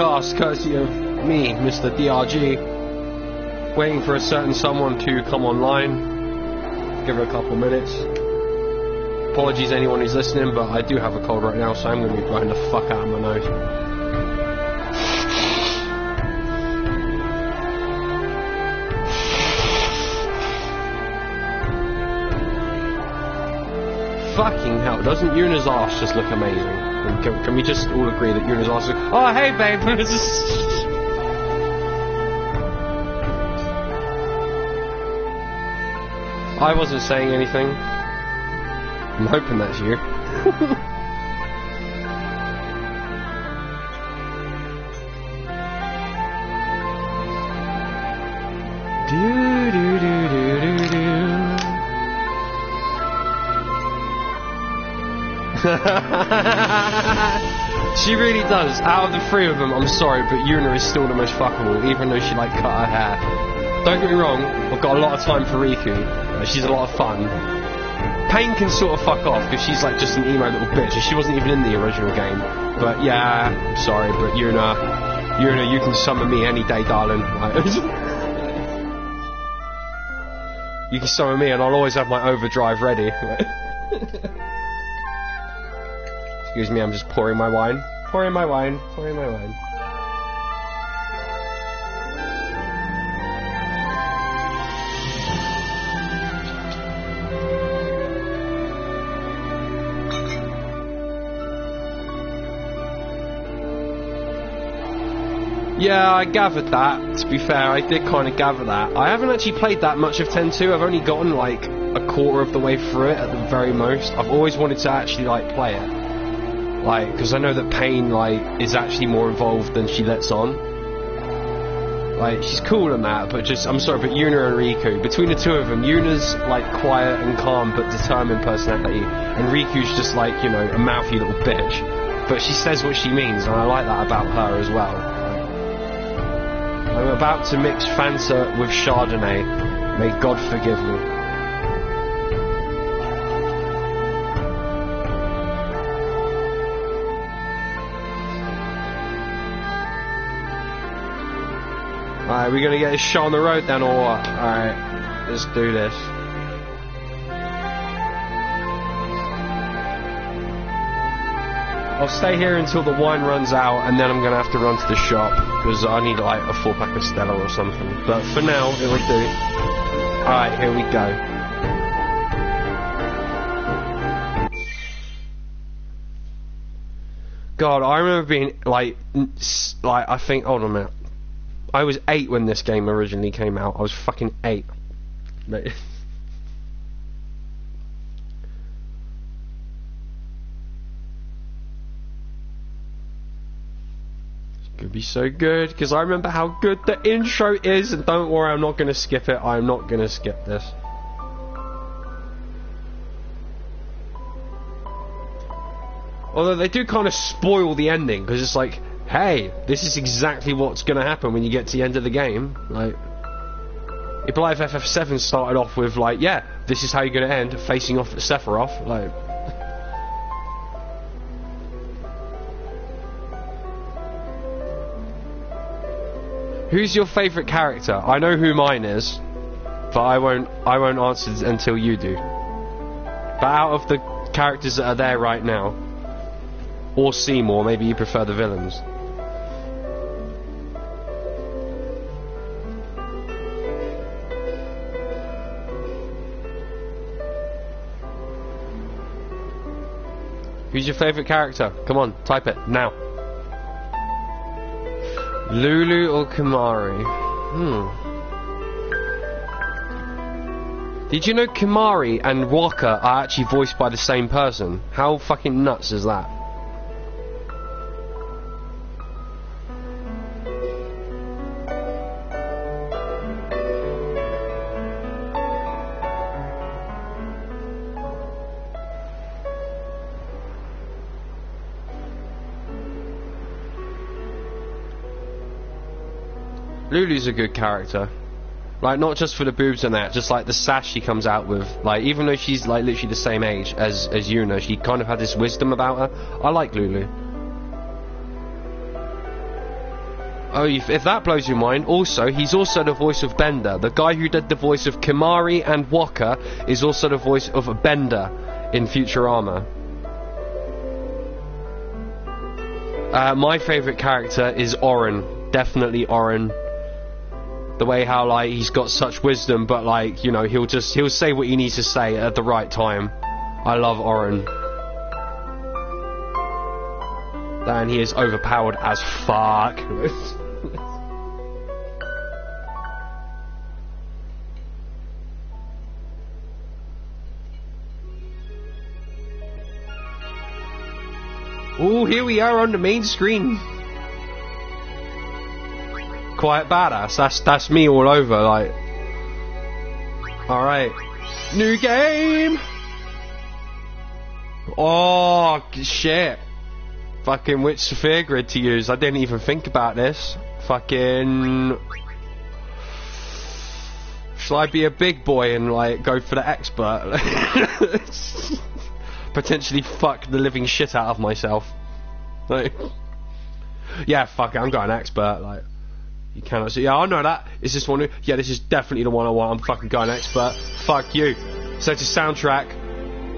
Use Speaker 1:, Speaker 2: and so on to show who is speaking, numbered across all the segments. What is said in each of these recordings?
Speaker 1: Broadcast, courtesy of me, Mr. DRG. Waiting for a certain someone to come online. Give her a couple minutes. Apologies anyone who's listening, but I do have a cold right now, so I'm going to be blowing the fuck out of my nose. Fucking hell, doesn't Yuna's ass just look amazing? Can we just all agree that Yuna's ass looks... Oh, hey, babe! I wasn't saying anything. I'm hoping that's you. She really does. Out of the three of them, I'm sorry, but Yuna is still the most fuckable, even though she like cut her hair. Don't get me wrong, I've got a lot of time for Riku. She's a lot of fun. Pain can sort of fuck off because she's like just an emo little bitch, and she wasn't even in the original game. But yeah, I'm sorry, but Yuna, you can summon me any day, darling. You can summon me, and I'll always have my overdrive ready. Excuse me, I'm just pouring my wine. Pouring my wine. Yeah, I gathered that. To be fair, I did kind of gather that. I haven't actually played that much of 10-2. I've only gotten like a quarter of the way through it at the very most. I've always wanted to actually like play it. Like, because I know that Pain, like, is actually more involved than she lets on. Like, she's cool and that, but just, I'm sorry, but Yuna and Riku, between the two of them, Yuna's, like, quiet and calm but determined personality, and Riku's just, like, you know, a mouthy little bitch. But she says what she means, and I like that about her as well. I'm about to mix Fanta with Chardonnay. May God forgive me. Alright, we gonna get this shot on the road then, or what? Alright, let's do this. I'll stay here until the wine runs out, and then I'm gonna have to run to the shop, because I need like a 4-pack of Stella or something. But for now, it'll do. Alright, here we go. God, I remember being like I think, hold on a minute. I was 8 when this game originally came out. I was fucking 8. It's gonna be so good, because I remember how good the intro is, and don't worry, I'm not gonna skip it. I'm not gonna skip this. Although they do kind of spoil the ending, because it's like, hey, this is exactly what's going to happen when you get to the end of the game. Like, it'd be like if FF7 started off with, like, yeah, this is how you're going to end, facing off at Sephiroth. Like, who's your favourite character? I know who mine is, but I won't answer until you do. But out of the characters that are there right now, or Seymour, maybe you prefer the villains. Who's your favourite character? Come on, type it, now. Lulu or Kimari? Did you know Kimari and Waka are actually voiced by the same person? How fucking nuts is that? Lulu's a good character. Like, not just for the boobs and that, just like the sass she comes out with. Like, even though she's like literally the same age as Yuna, she kind of had this wisdom about her. I like Lulu. Oh, if that blows your mind, also, he's also the voice of Bender. The guy who did the voice of Kimari and Waka is also the voice of Bender in Futurama. My favourite character is Oren. Definitely Oren. The way how, like, he's got such wisdom, but, like, you know, he'll say what he needs to say at the right time. I love Oren. And he is overpowered as fuck. Oh, here we are on the main screen. Quite badass. That's me all over, like. Alright. New game! Oh, shit. Fucking which sphere grid to use? I didn't even think about this. Fucking... Shall I be a big boy and, like, go for the expert? Potentially fuck the living shit out of myself. Like... Yeah, fuck it, I'm going expert, like... You cannot see. Yeah, I know that. Is this one? Yeah, this is definitely the one I want. I'm fucking going expert. Fuck you. So to soundtrack.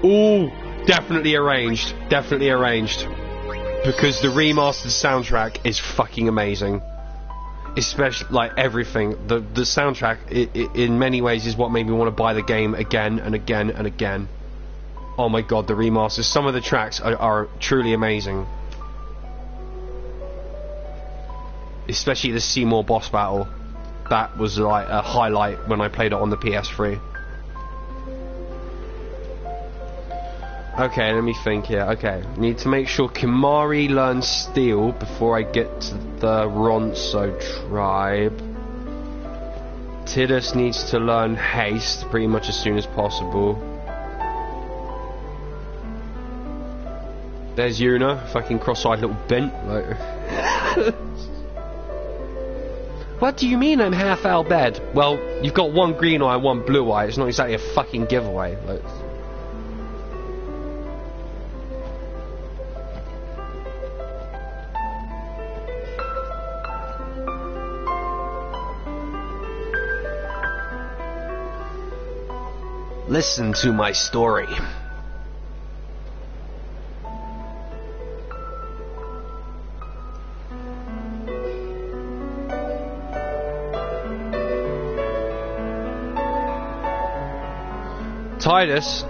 Speaker 1: Ooh, definitely arranged. Definitely arranged. Because the remastered soundtrack is fucking amazing. Especially, like, everything. The soundtrack, in many ways, is what made me want to buy the game again and again and again. Oh my god, the remasters. Some of the tracks are truly amazing. Especially the Seymour boss battle. That was like a highlight when I played it on the PS3. Okay, let me think here. Okay, need to make sure Kimari learns Steel before I get to the Ronso tribe. Tidus needs to learn Haste pretty much as soon as possible. There's Yuna, fucking cross-eyed little bent. Like What do you mean I'm half Al Bed? Well, you've got one green eye and one blue eye. It's not exactly a fucking giveaway. Like... Listen to my story. Tidus,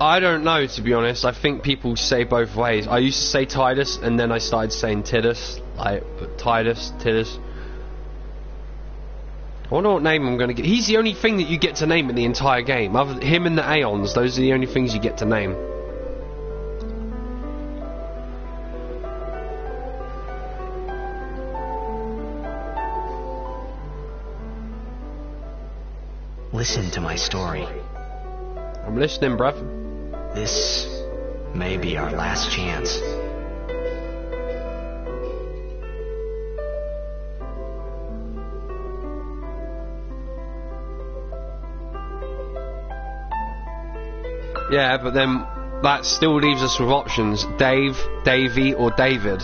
Speaker 1: I don't know, to be honest. I think people say both ways. I used to say Tidus and then I started saying Tidus, like, but Tidus, Tidus. I wonder what name I'm going to get. He's the only thing that you get to name in the entire game. Other him and the Aeons, those are the only things you get to name.
Speaker 2: Listen to my story.
Speaker 1: I'm listening, bruv.
Speaker 2: This may be our last chance.
Speaker 1: Yeah, but then that still leaves us with options. Dave, Davey, or David.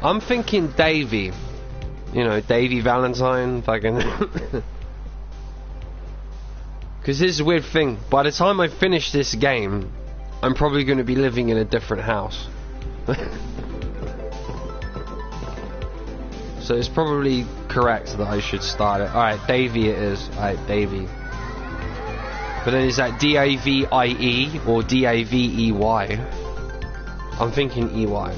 Speaker 1: I'm thinking Davey. You know, Davey Valentine, fucking... Because here's a weird thing. By the time I finish this game, I'm probably going to be living in a different house. So it's probably correct that I should start it. Alright, Davey it is. Alright, Davey. But then is that D-A-V-I-E or D-A-V-E-Y? I'm thinking E-Y.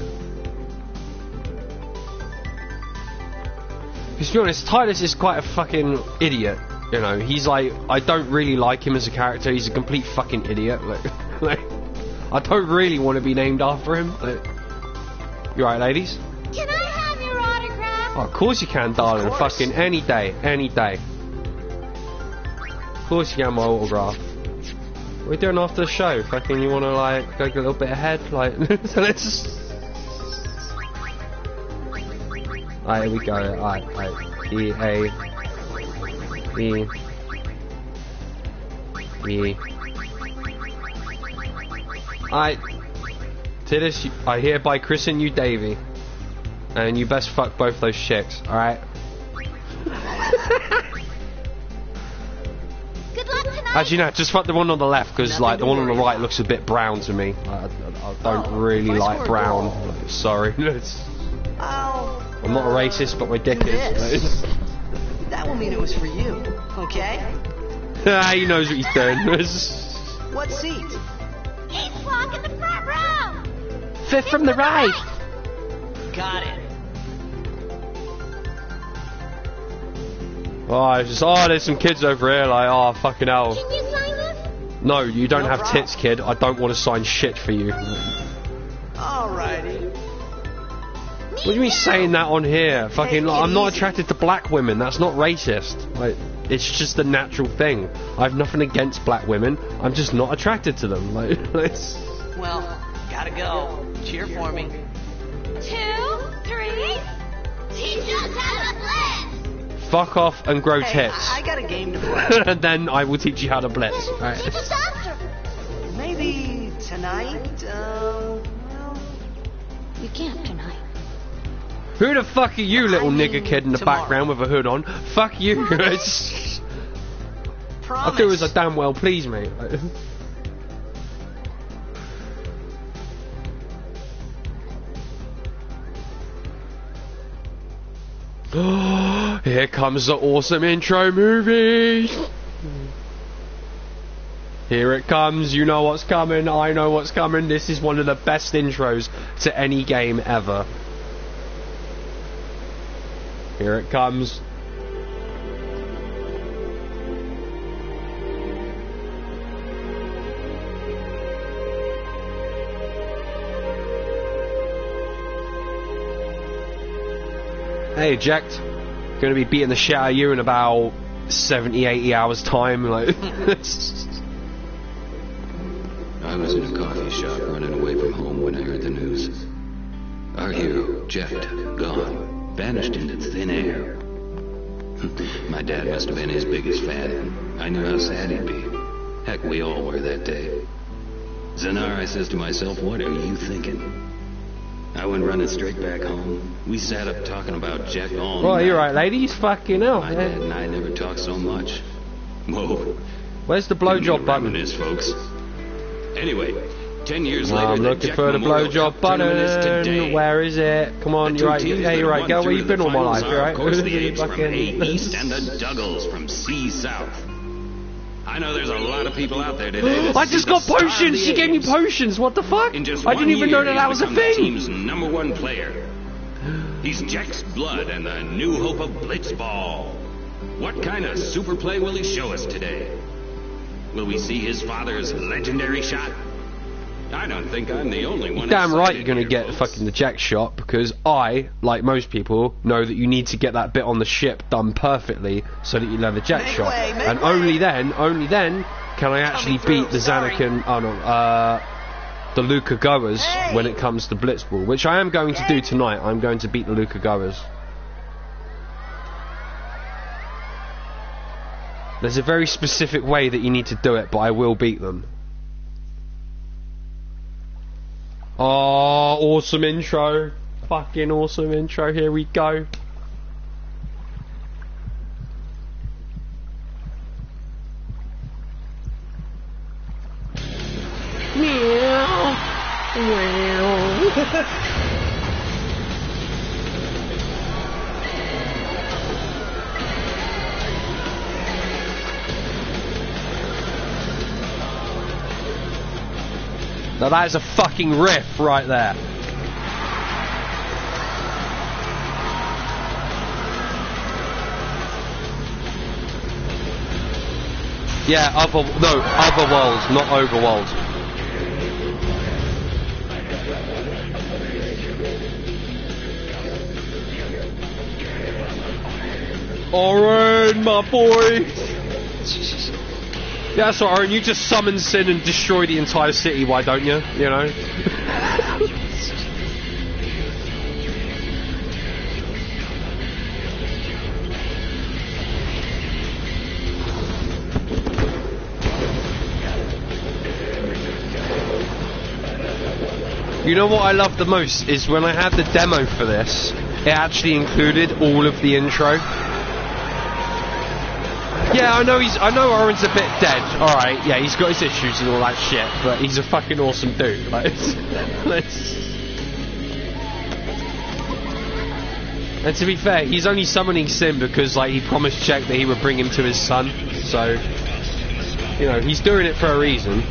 Speaker 1: Because to be honest, Tidus is quite a fucking idiot. You know, he's like, I don't really like him as a character. He's a complete fucking idiot. Like I don't really want to be named after him. You alright, ladies?
Speaker 3: Can I have your autograph?
Speaker 1: Oh, of course you can, darling. Fucking any day, any day. Of course you can have my autograph. What are we doing after the show? Fucking, you wanna like go a little bit ahead? Like, so let's. Alright, here we go. Alright. Alright. To this, I hereby christen you Davey. And you best fuck both those chicks, alright?
Speaker 3: Good luck tonight.
Speaker 1: Actually, no, just fuck the one on the left, because like the one on the right looks a bit brown to me. I don't really like brown. Sorry. I'm not a racist, but my dick is.
Speaker 4: That will mean it was for you, okay?
Speaker 1: He knows what he's doing.
Speaker 4: What seat?
Speaker 3: 8th block in the front row.
Speaker 1: 5th from the right.
Speaker 4: Got it.
Speaker 1: Oh, it's just, there's some kids over here, like, oh, fucking hell.
Speaker 3: Can you sign this?
Speaker 1: No, you don't
Speaker 4: No
Speaker 1: have
Speaker 4: problem.
Speaker 1: tits, kid. I don't want to sign shit for you.
Speaker 4: Alrighty.
Speaker 1: What do you mean saying that on here? Fucking, like, I'm not attracted to black women. That's not racist. Like, it's just a natural thing. I have nothing against black women. I'm just not attracted to them. Like, it's...
Speaker 4: Well, gotta go. Cheer for me.
Speaker 3: 2, 3. Teach us how to blitz.
Speaker 1: Fuck off and grow
Speaker 4: Hey,
Speaker 1: tits.
Speaker 4: I got a game to play.
Speaker 1: And then I will teach you how to blitz. Right.
Speaker 3: Teach us after.
Speaker 4: Maybe tonight, well...
Speaker 3: You can't tonight.
Speaker 1: Who the fuck are you, little nigger kid in the
Speaker 4: tomorrow.
Speaker 1: background with a hood on? Fuck you.
Speaker 4: Promise.
Speaker 1: I'll do as I damn well please, mate. Here comes the awesome intro movie. Here it comes. You know what's coming. I know what's coming. This is one of the best intros to any game ever. Here it comes. Hey, eject. Gonna be beating the shit out of you in about 70, 80 hours time. Like,
Speaker 5: I was in a coffee shop running away from home when I heard the news. Our hero, Jet, gone, vanished into thin air. My dad must have been his biggest fan. I knew how sad he'd be. Heck, we all were that day. Zanar, I says to myself, what are you thinking? I went running straight back home. We sat up talking about Jet all night.
Speaker 1: well, you're right, ladies. Fucking hell.
Speaker 5: My dad and I never talked so much. Whoa.
Speaker 1: Where's the blowjob button?
Speaker 5: Reminisce, folks. Anyway, 10 years
Speaker 1: Well,
Speaker 5: later,
Speaker 1: I'm
Speaker 5: the
Speaker 1: looking
Speaker 5: Jack
Speaker 1: for the
Speaker 5: Memorial
Speaker 1: blowjob
Speaker 5: Cup tournament is
Speaker 1: button.
Speaker 5: today.
Speaker 1: Where is it? Come on,
Speaker 5: The
Speaker 1: you're
Speaker 5: two
Speaker 1: right.
Speaker 5: teams
Speaker 1: Yeah,
Speaker 5: that
Speaker 1: you're right.
Speaker 5: won
Speaker 1: Go where
Speaker 5: through
Speaker 1: you've
Speaker 5: to
Speaker 1: been all
Speaker 5: the
Speaker 1: my life,
Speaker 5: finals
Speaker 1: you
Speaker 5: are,
Speaker 1: right?
Speaker 5: Of course, the Apes from
Speaker 1: Fucking-
Speaker 5: A East and the Juggles from C South. I know there's a lot of people out there today. that
Speaker 1: I
Speaker 5: see
Speaker 1: just
Speaker 5: the
Speaker 1: got
Speaker 5: star of
Speaker 1: potions.
Speaker 5: the
Speaker 1: She gave me
Speaker 5: Apes.
Speaker 1: potions. What the fuck?
Speaker 5: In just
Speaker 1: I didn't
Speaker 5: one
Speaker 1: even know
Speaker 5: year,
Speaker 1: that
Speaker 5: he's
Speaker 1: was a
Speaker 5: become the
Speaker 1: thing.
Speaker 5: team's #1 player. He's Jack's blood and the new hope of Blitzball. What kind of super play will he show us today? Will we see his father's legendary shot? I don't think I'm the only one.
Speaker 1: Damn right
Speaker 5: excited
Speaker 1: you're gonna
Speaker 5: here,
Speaker 1: get
Speaker 5: folks.
Speaker 1: fucking the jack shot, because I, like most people, know that you need to get that bit on the ship done perfectly so that you learn the jack
Speaker 4: Make
Speaker 1: shot.
Speaker 4: way, make
Speaker 1: And
Speaker 4: way.
Speaker 1: only then can I actually
Speaker 4: Coming
Speaker 1: beat the
Speaker 4: through, sorry.
Speaker 1: Zanakin, the Luca Goers
Speaker 4: Hey.
Speaker 1: when it comes to Blitzball, which I am going to do tonight. I'm going to beat the Luca Goers. There's a very specific way that you need to do it, but I will beat them. Oh, awesome intro. Fucking awesome intro. Here we go. Meow. Meow. Now that is a fucking riff right there. Yeah, other worlds, not overworld. Oren, my boy! Yeah, that's right, Oren, you just summon Sin and destroy the entire city, why don't you? You know? You know what I love the most is when I had the demo for this, it actually included all of the intro. Yeah, I know Oren's a bit dead. Alright, yeah, he's got his issues and all that shit, but he's a fucking awesome dude. Like, and to be fair, he's only summoning Sin because like he promised Jack that he would bring him to his son. So, you know, he's doing it for a reason.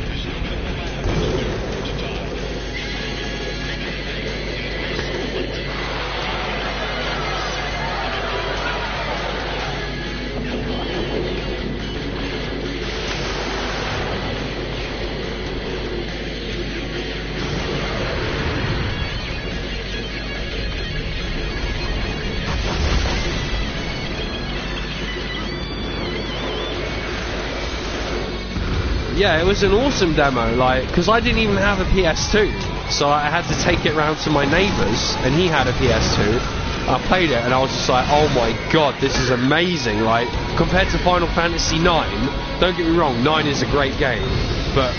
Speaker 1: Yeah, it was an awesome demo, like, because I didn't even have a PS2, so I had to take it round to my neighbour's, and he had a PS2. I played it, and I was just like, oh my god, this is amazing, like, compared to Final Fantasy 9, don't get me wrong, 9 is a great game, but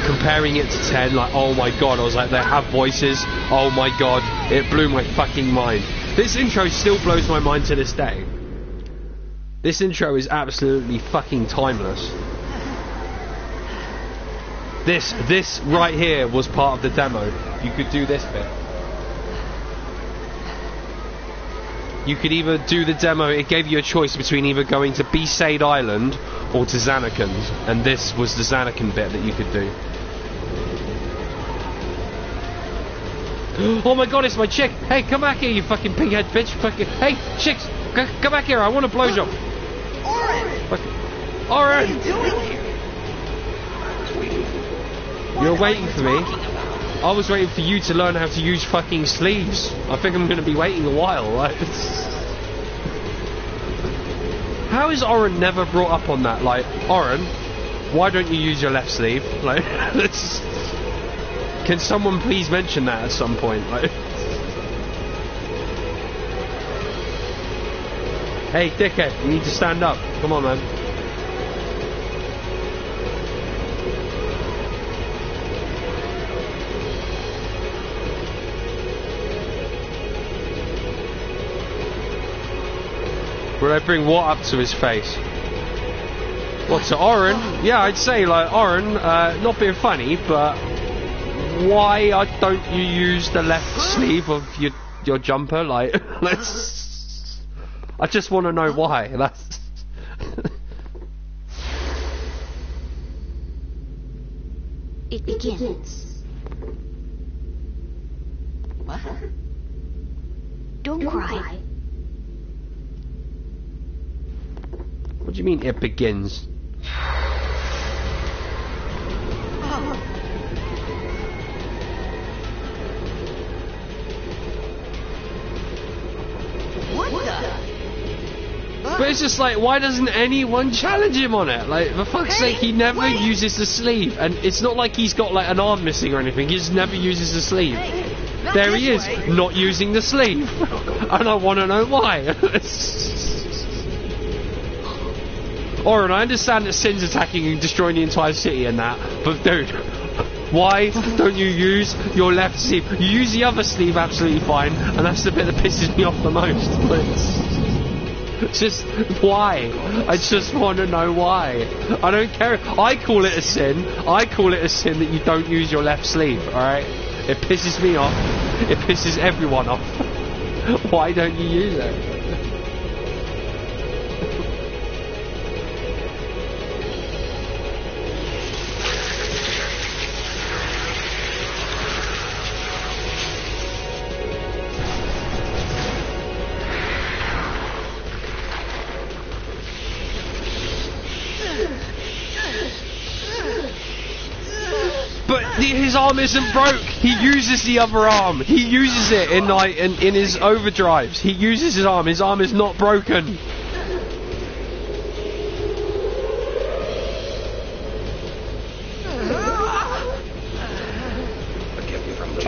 Speaker 1: comparing it to 10, like, oh my god, I was like, they have voices, oh my god, it blew my fucking mind. This intro still blows my mind to this day. This intro is absolutely fucking timeless. This right here was part of the demo. You could do this bit. You could either do the demo, it gave you a choice between either going to Besaid Island or to Zanakan's, and this was the Zanakan bit that you could do. Oh my god, it's my chick! Hey, come back here, you fucking pighead bitch! Fucking, hey, chicks, come back here! I want a blowjob.
Speaker 4: Oren!
Speaker 1: Oren!
Speaker 4: What are you doing here?
Speaker 1: You're waiting for me. I was waiting for you to learn how to use fucking sleeves. I think I'm going to be waiting a while. Like, how is Oren never brought up on that? Like, Oren, why don't you use your left sleeve? Like, can someone please mention that at some point? Like, hey, dickhead, you need to stand up. Come on, man. Would I bring what up to his face? What, to Oren? Yeah, I'd say, like, Oren, not being funny, but why don't you use the left sleeve of your jumper? Like, let's... I just want to know why. That's...
Speaker 3: It begins.
Speaker 4: What?
Speaker 3: Don't cry.
Speaker 1: What do you mean it begins?
Speaker 4: What the?
Speaker 1: But it's just like, why doesn't anyone challenge him on it? Like, for fuck's sake, he never uses the sleeve. And it's not like he's got, like, an arm missing or anything. He just never uses the sleeve. There he is, not using the sleeve. And I want to know why. Oren, I understand that Sin's attacking and destroying the entire city and that, but dude, why don't you use your left sleeve? You use the other sleeve absolutely fine, and that's the bit that pisses me off the most. But it's just, why? I just want to know why. I don't care. I call it a sin. I call it a sin that you don't use your left sleeve, alright? It pisses me off. It pisses everyone off. Why don't you use it? His arm isn't broke. He uses the other arm. He uses it in his overdrives. He uses his arm. His arm is not broken.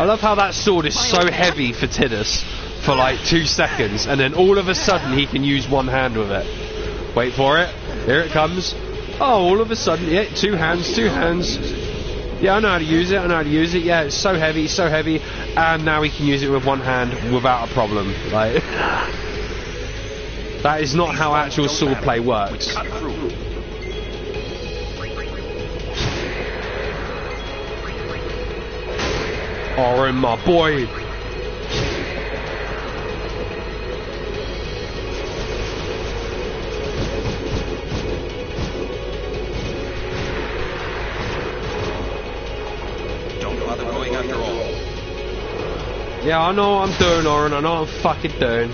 Speaker 1: I love how that sword is so heavy for Tidus for like 2 seconds, and then all of a sudden he can use one hand with it. Wait for it. Here it comes. Oh, all of a sudden, yeah, 2 hands, 2 hands. Yeah, I know how to use it, I know how to use it. Yeah, it's so heavy, and now he can use it with 1 hand without a problem. Like, that is not how actual swordplay works. Orin, my boy. Yeah, I know what I'm doing, Oren. I know what I'm fucking doing.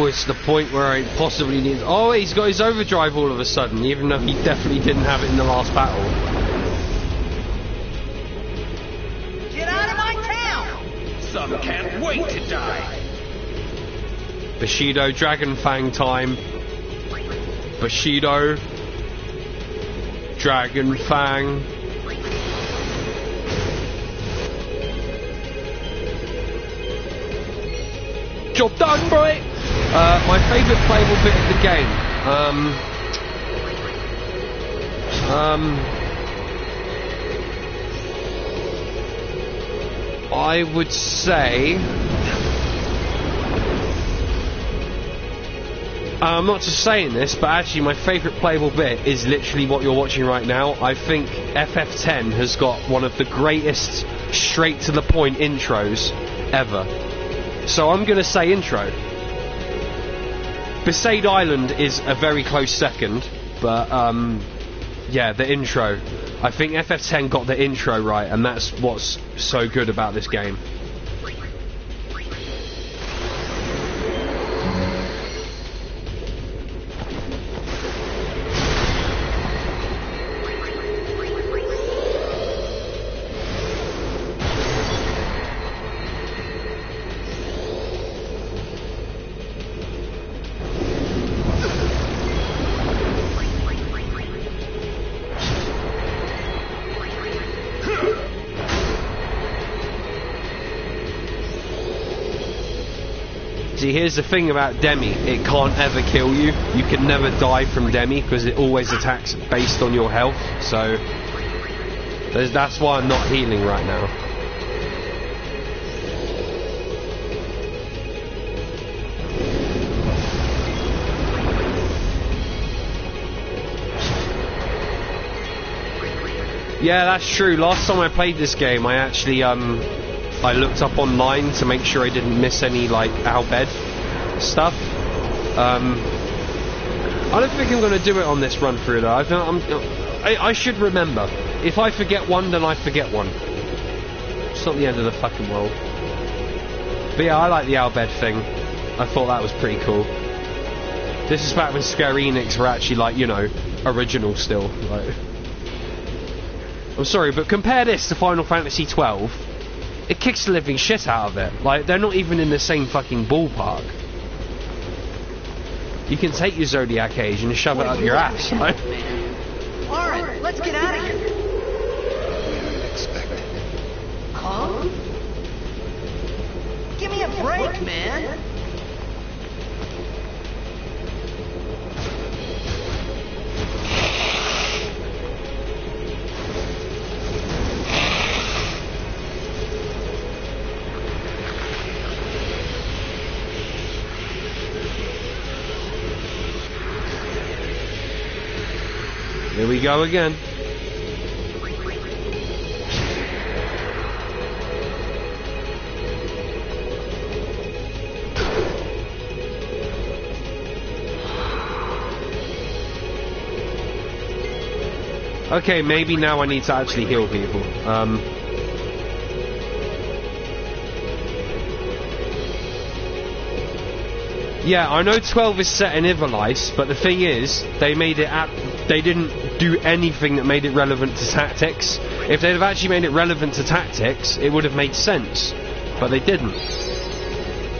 Speaker 1: It's the point where I possibly need... Oh, he's got his overdrive all of a sudden, even though he definitely didn't have it in the last battle.
Speaker 4: Get out of my town!
Speaker 6: Some can't wait to die.
Speaker 1: Bushido, Dragon Fang time. Bushido. Dragon Fang. Job done, boy! My favourite playable bit of the game. I would say... I'm not just saying this, but actually my favourite playable bit is literally what you're watching right now. I think FF10 has got one of the greatest straight to the point intros ever. So I'm going to say intro. Besaid Island is a very close second, but yeah, the intro. I think FF10 got the intro right, and that's what's so good about this game. See, here's the thing about Demi, it can't ever kill you. You can never die from Demi because it always attacks based on your health, so that's why I'm not healing right now. Yeah, that's true. Last time I played this game, I actually I looked up online to make sure I didn't miss any, like, Al-Bhed stuff. I don't think I'm going to do it on this run through, though. I should remember. If I forget one, then I forget one. It's not the end of the fucking world. But yeah, I like the Al-Bhed thing. I thought that was pretty cool. This is back when Square Enix were actually, like, you know, original still. Like, I'm sorry, but compare this to Final Fantasy XII. It kicks the living shit out of it. Like, they're not even in the same fucking ballpark. You can take your Zodiac Age and shove it up your ass, right?
Speaker 4: Alright, let's get out of here.
Speaker 5: Unexpected.
Speaker 4: Huh? Give me a break, man.
Speaker 1: Here we go again. Okay, maybe now I need to actually heal people. Yeah, I know 12 is set in Ivalice, but the thing is, they made it they didn't do anything that made it relevant to tactics. If they'd have actually made it relevant to tactics, it would have made sense. But they didn't.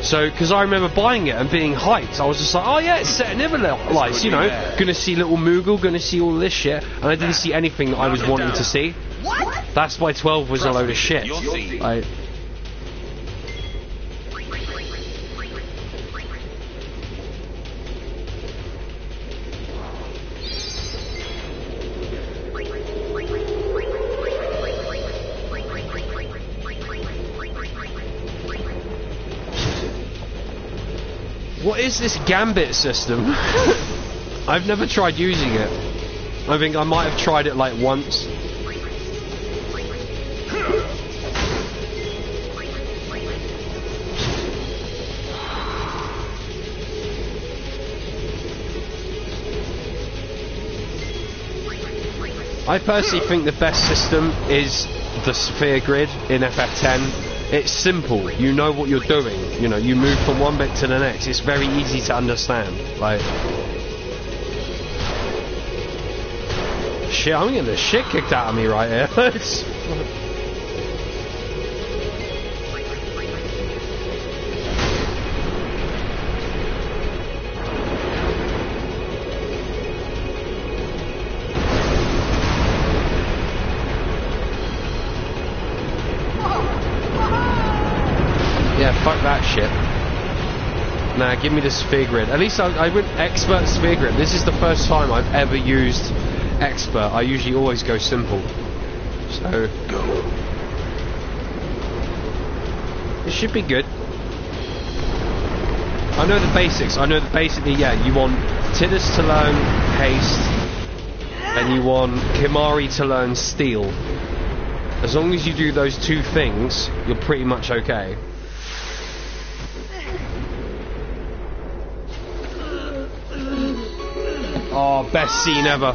Speaker 1: So, because I remember buying it and being hyped, I was just like, oh yeah, it's set in Ivalice, you know, gonna see little Moogle, gonna see all this shit, and I didn't see anything that I was wanting to see.
Speaker 4: What?
Speaker 1: That's why 12 was a load of shit.
Speaker 6: You'll see.
Speaker 1: What is this gambit system? I've never tried using it. I think I might have tried it like once. I personally think the best system is the sphere grid in FF10. It's simple, you know what you're doing, you know, you move from one bit to the next, it's very easy to understand, like... Shit, I'm getting the shit kicked out of me right here. Fuck that shit. Nah, give me the sphere grid. At least I went expert sphere grid. This is the first time I've ever used expert. I usually always go simple. So go. It should be good. I know the basics. I know that basically, yeah, you want Tidus to learn haste, and you want Kimahri to learn steal. As long as you do those two things, you're pretty much okay. Oh, best scene ever.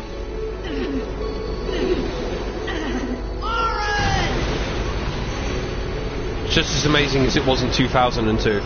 Speaker 1: Just as amazing as it was in 2002.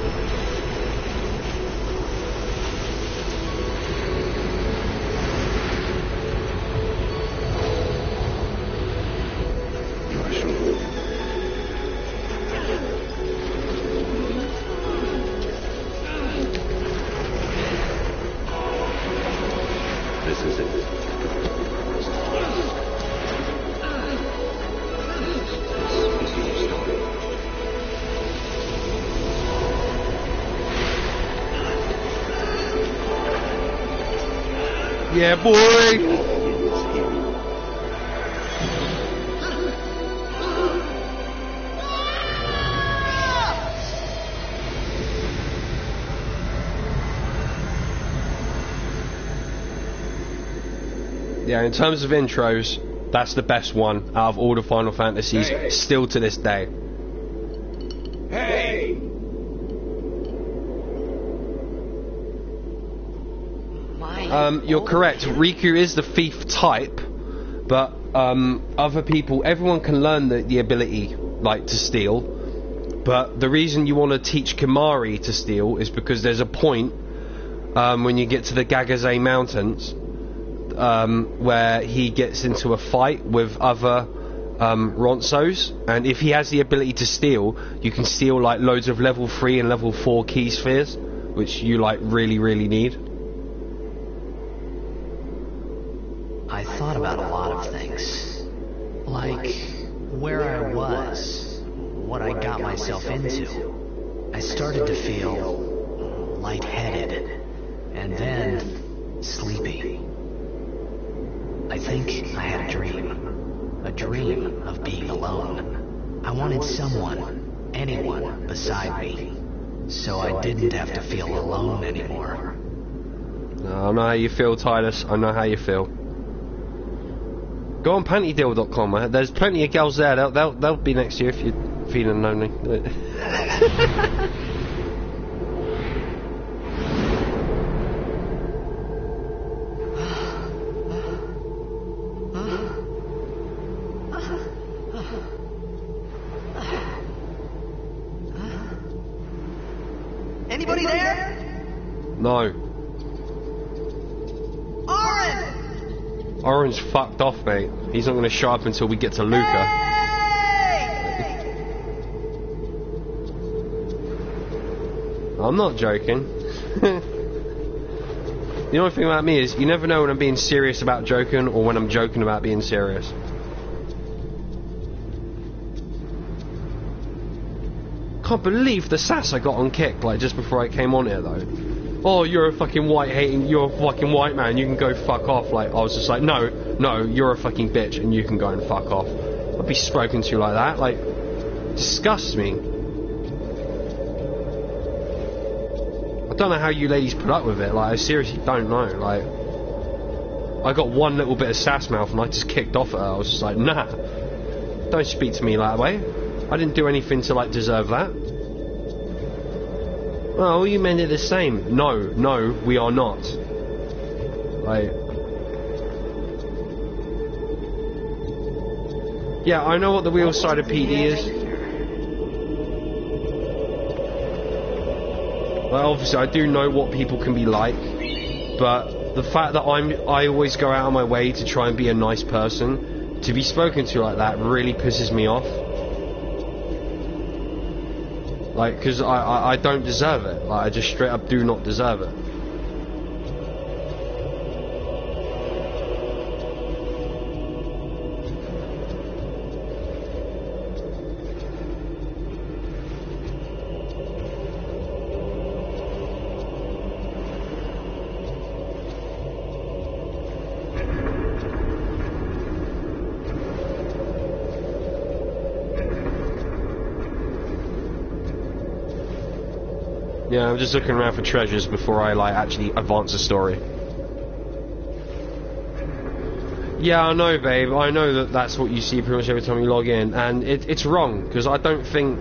Speaker 1: Yeah, boy! Yeah, in terms of intros, that's the best one out of all the Final Fantasies, still to this day.
Speaker 6: Hey!
Speaker 1: You're correct. Riku is the thief type, but other people, everyone can learn the ability, like, to steal. But the reason you want to teach Kimahri to steal is because there's a point when you get to the Gagazay Mountains where he gets into a fight with other Ronsos, and if he has the ability to steal, you can steal like loads of level 3 and level 4 key spheres, which you like really need.
Speaker 2: I thought about a lot of things, like where I was, what I got myself into. I started to feel lightheaded, and then sleepy. I think I had a dream of being alone. I wanted someone, anyone beside me, so I didn't have to feel alone anymore.
Speaker 1: I know how you feel, Titus. I know how you feel. Go on pantydeal.com. There's plenty of girls there. They'll be next to you if you're feeling lonely.
Speaker 4: Anybody there?
Speaker 1: No.
Speaker 4: Oren!
Speaker 1: Oren's fucked off, mate. He's not going to show up until we get to Luca.
Speaker 4: Hey!
Speaker 1: I'm not joking. The only thing about me is, you never know when I'm being serious about joking or when I'm joking about being serious. Can't believe the sass I got on Kick, like, just before I came on here, though. Oh, you're a fucking you're a fucking white man, you can go fuck off. Like, I was just like, no, you're a fucking bitch and you can go and fuck off. I'd be spoken to like that, like, disgusts me. I don't know how you ladies put up with it, like, I seriously don't know, like, I got one little bit of sass mouth and I just kicked off at her. I was just like, nah, don't speak to me that way. I didn't do anything to, like, deserve that. Oh, you men are the same. No, we are not. Like, yeah, I know what the wheel side of PD is. Like, obviously, I do know what people can be like, but the fact that I always go out of my way to try and be a nice person, to be spoken to like that really pisses me off. Like, because I don't deserve it. Like, I just straight up do not deserve it. Yeah, I'm just looking around for treasures before I, like, actually advance the story. Yeah, I know, babe. I know that that's what you see pretty much every time you log in, and it's wrong, because I don't think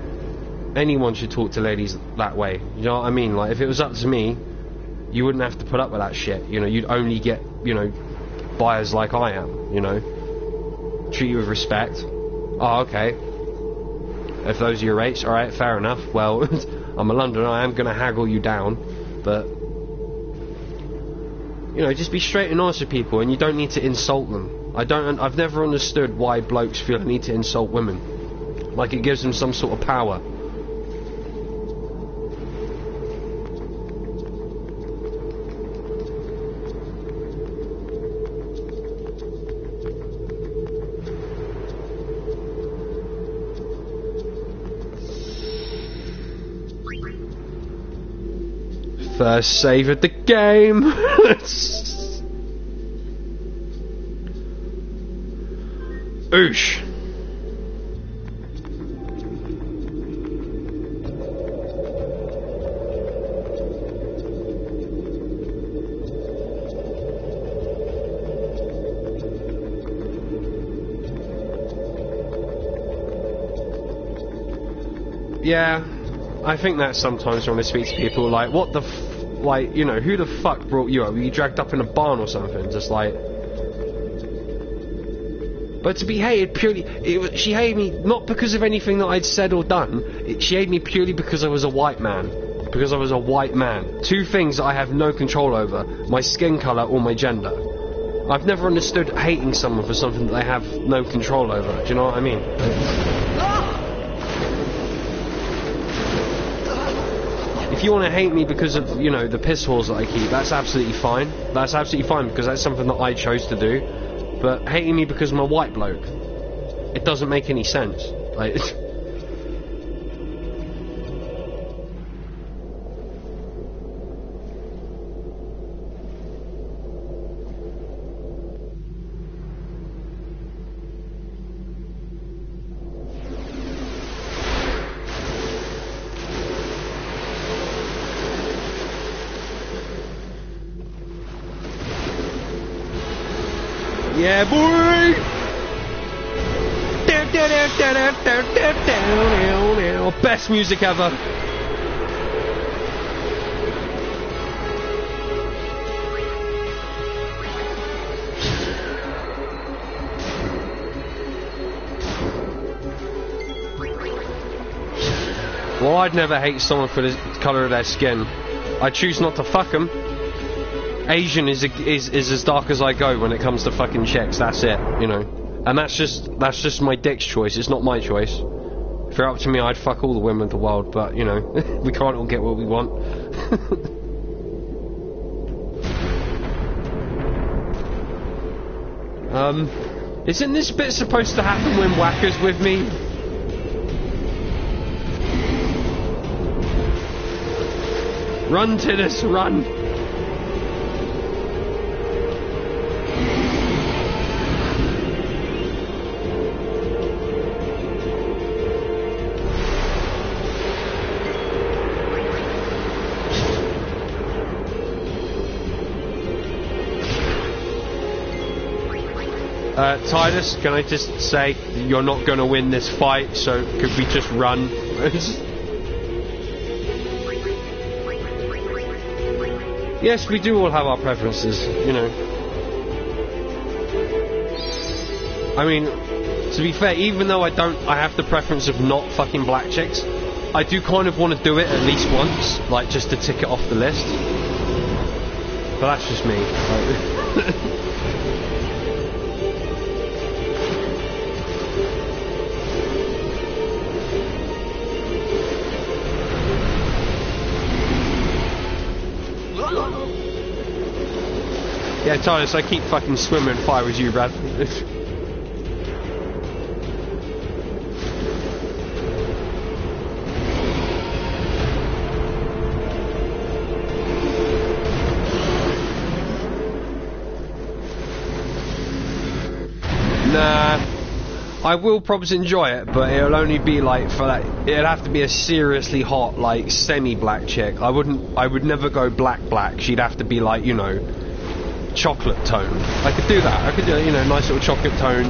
Speaker 1: anyone should talk to ladies that way. You know what I mean? Like, if it was up to me, you wouldn't have to put up with that shit. You know, you'd only get, you know, buyers like I am, you know? Treat you with respect. Oh, okay. If those are your rates, alright, fair enough. Well, I'm a Londoner, I am going to haggle you down, but, you know, just be straight and honest with people, and you don't need to insult them. I've never understood why blokes feel the need to insult women. Like it gives them some sort of power. First save of the game. Oosh. Yeah, I think that sometimes when I speak to people, like, what the like, you know, who the fuck brought you up? Were you dragged up in a barn or something? Just like... But to be hated purely... she hated me not because of anything that I'd said or done. She hated me purely because I was a white man. Because I was a white man. Two things that I have no control over. My skin colour or my gender. I've never understood hating someone for something that they have no control over. Do you know what I mean? If you want to hate me because of, you know, the piss holes that I keep, that's absolutely fine. That's absolutely fine because that's something that I chose to do. But hating me because I'm a white bloke, it doesn't make any sense. Like... Yeah, boy! Best music ever. Well, I'd never hate someone for the colour of their skin. I choose not to fuck them. Asian is as dark as I go when it comes to fucking chicks. That's it, you know. And that's just my dick's choice. It's not my choice. If you're up to me, I'd fuck all the women of the world. But you know, we can't all get what we want. Isn't this bit supposed to happen when Whacker's with me? Run, Tidus, run! Tidus, can I just say you're not going to win this fight, so could we just run? Yes, we do all have our preferences, you know. I mean, to be fair, even though I have the preference of not fucking black chicks, I do kind of want to do it at least once, like just to tick it off the list. But that's just me. Yeah, Titus, I keep fucking swimming if I was you, Brad. Nah, I will probably enjoy it, but it'll only be like for that. It'll have to be a seriously hot, like semi-black chick. I would never go black. She'd have to be like, you know, chocolate tone. I could do that. I could do, you know, nice little chocolate tone,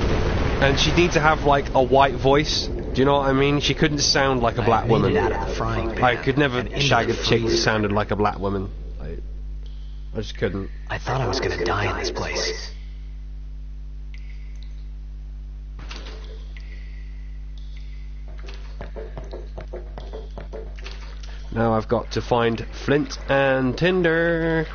Speaker 1: and she'd need to have like a white voice. Do you know what I mean? She couldn't sound like a black woman. I could never shag a chick who sounded like a black woman. I just couldn't.
Speaker 2: I thought I was gonna die in this place.
Speaker 1: Now I've got to find Flint and Tinder.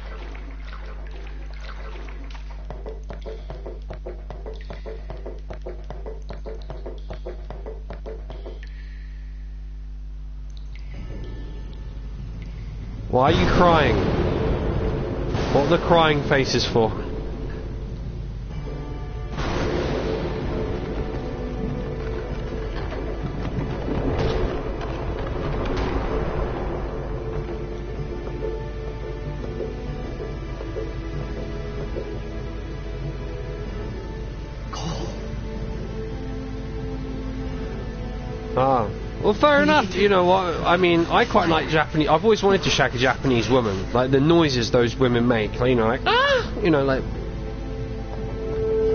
Speaker 1: Why are you crying? What are the crying faces for? Ah. Well, fair enough. You know what? I mean, I quite like Japanese. I've always wanted to shag a Japanese woman. Like the noises those women make. You know, like ah. You know, like.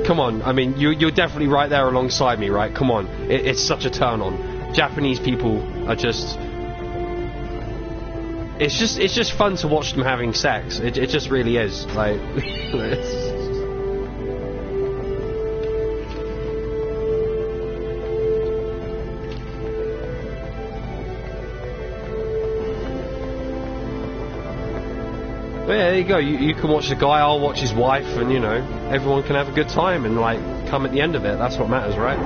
Speaker 1: Come on. I mean, you're definitely right there alongside me, right? Come on. It's such a turn on. Japanese people are just. It's just fun to watch them having sex. It just really is. Like. But yeah, there you go. You can watch the guy, I'll watch his wife, and you know, everyone can have a good time and like come at the end of it. That's what matters, right?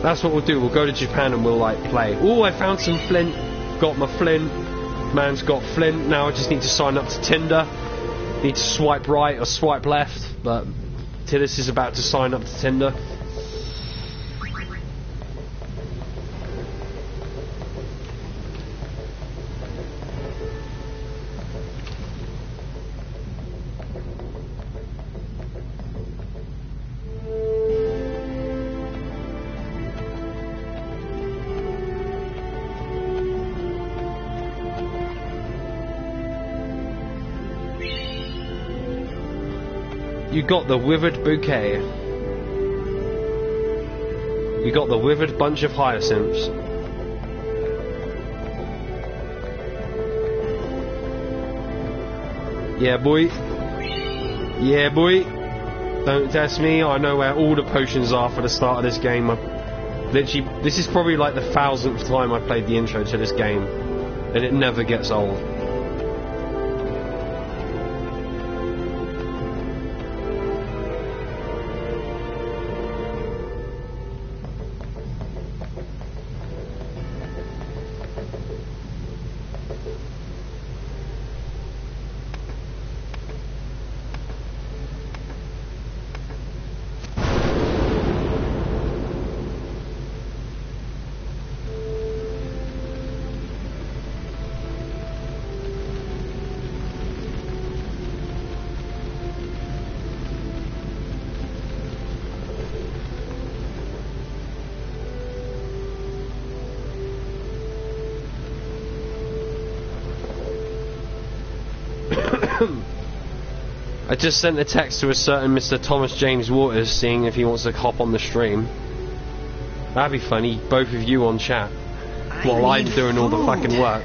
Speaker 1: That's what we'll do. We'll go to Japan and we'll like play. Oh, I found some Flint. Got my Flint. Man's got Flint. Now I just need to sign up to Tinder. Need to swipe right or swipe left. But Tidus is about to sign up to Tinder. You got the withered bouquet. You got the withered bunch of hyacinths. Yeah, boy. Yeah, boy. Don't test me. I know where all the potions are for the start of this game. Literally, this is probably like the 1000th time I played the intro to this game, and it never gets old. I just sent a text to a certain Mr. Thomas James Waters seeing if he wants to hop on the stream. That'd be funny, both of you on chat while I'm doing all the fucking work.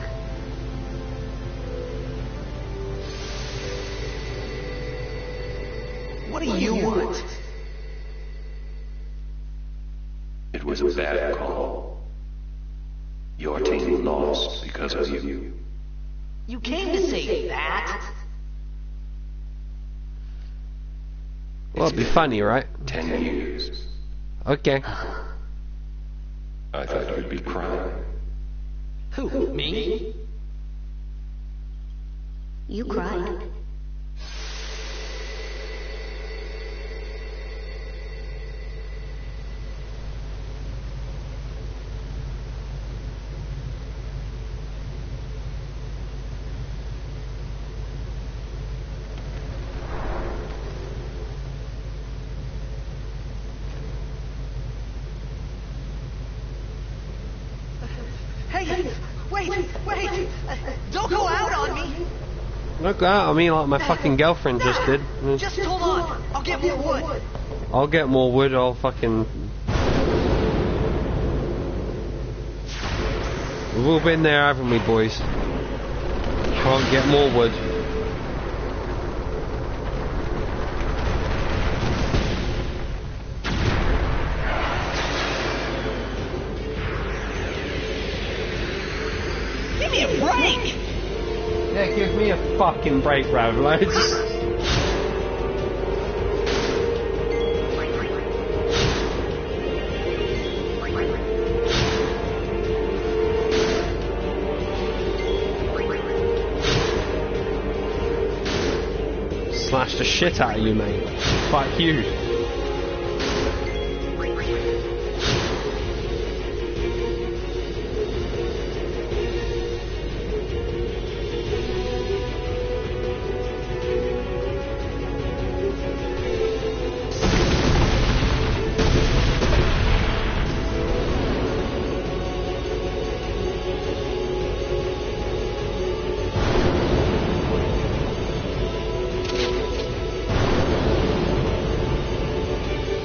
Speaker 2: What do you want?
Speaker 5: It was a bad call. Your team lost because of you.
Speaker 2: You came to say that?
Speaker 1: Well, it'd be funny, right?
Speaker 5: 10 years.
Speaker 1: Okay.
Speaker 5: I thought you'd be crying.
Speaker 2: Who, me?
Speaker 3: You cried.
Speaker 4: Hey, wait! Don't go out on me!
Speaker 1: Look out, I mean like my fucking girlfriend just did.
Speaker 4: Just hold on. I'll get more wood.
Speaker 1: I'll get more wood, I'll fucking... We've all been there, haven't we, boys? Can't get more wood.
Speaker 4: Give me a break!
Speaker 1: Yeah, give me a fucking break, Ravloads. Slashed the shit out of you, mate. Fuck you.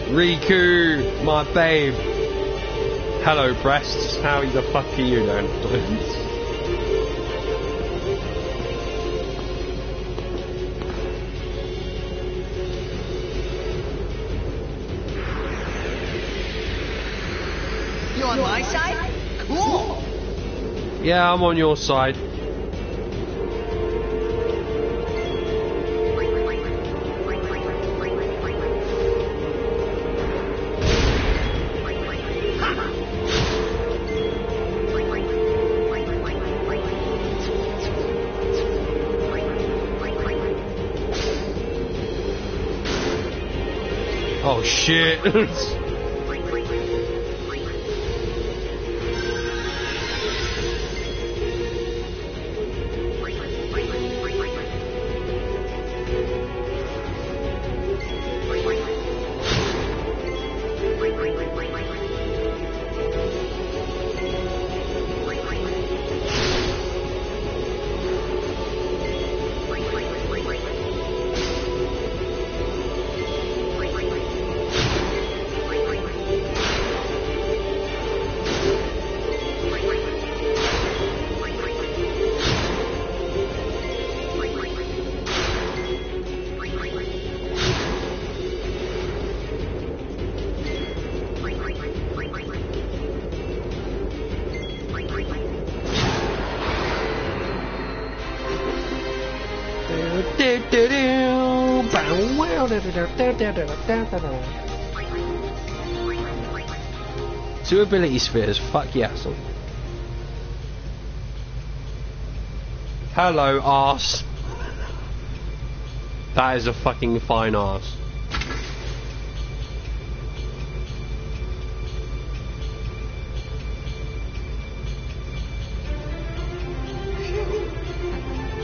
Speaker 1: Riku, my babe. Hello, breasts. How the fuck are you doing?
Speaker 4: You on my side? Cool!
Speaker 1: Yeah, I'm on your side. Oh shit. Two ability spheres, fuck yes. Hello, arse. That is a fucking fine arse.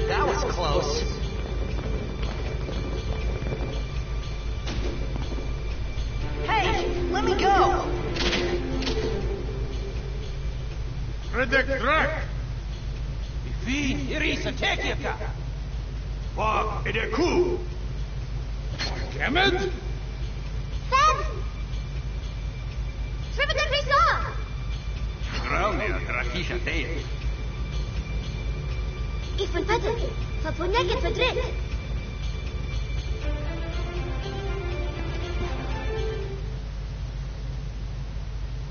Speaker 4: That was close. Hey, let me go!
Speaker 6: Redekdrak! Ifin, Irisa, Tekiaka! Wag, Edeku! Kemet?
Speaker 3: Fed! Triple the Crison!
Speaker 6: Ramia, Rakisha, Teya.
Speaker 3: Ik van Patten, van Ponyak en Verdrit.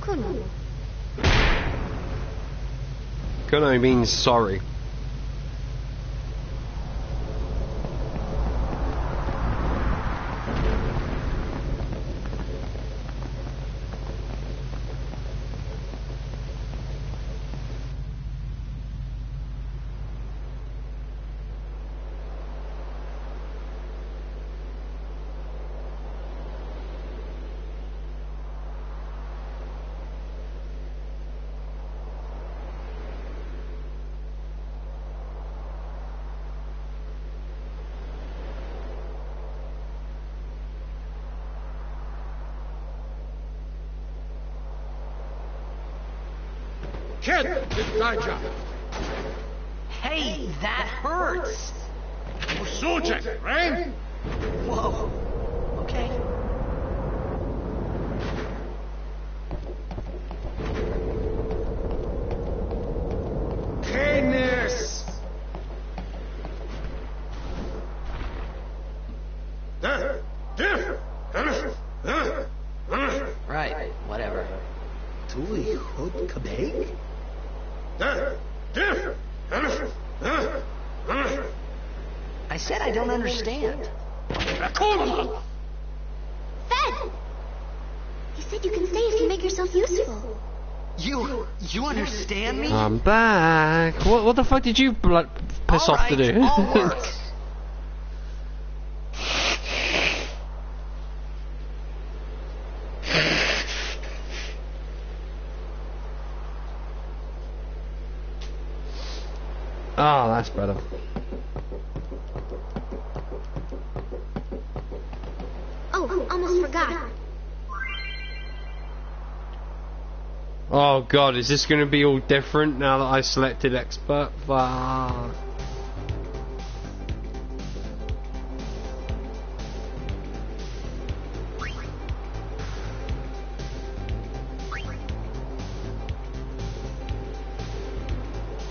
Speaker 3: Kuno.
Speaker 1: Kuno means sorry.
Speaker 6: Kid, Daja.
Speaker 4: Hey, that hurts!
Speaker 6: Sujek, right?
Speaker 4: Whoa. Okay.
Speaker 6: Canis!
Speaker 2: Right, whatever.
Speaker 4: Tuli Hud Kabeg? I said I don't understand.
Speaker 3: Fed! You said you can stay if you make yourself useful.
Speaker 4: You understand me?
Speaker 1: I'm back. What the fuck did you piss off to do?
Speaker 4: I'll work.
Speaker 1: Oh, that's better.
Speaker 3: Oh, almost forgot.
Speaker 1: Oh god, is this going to be all different now that I selected expert? Fuck.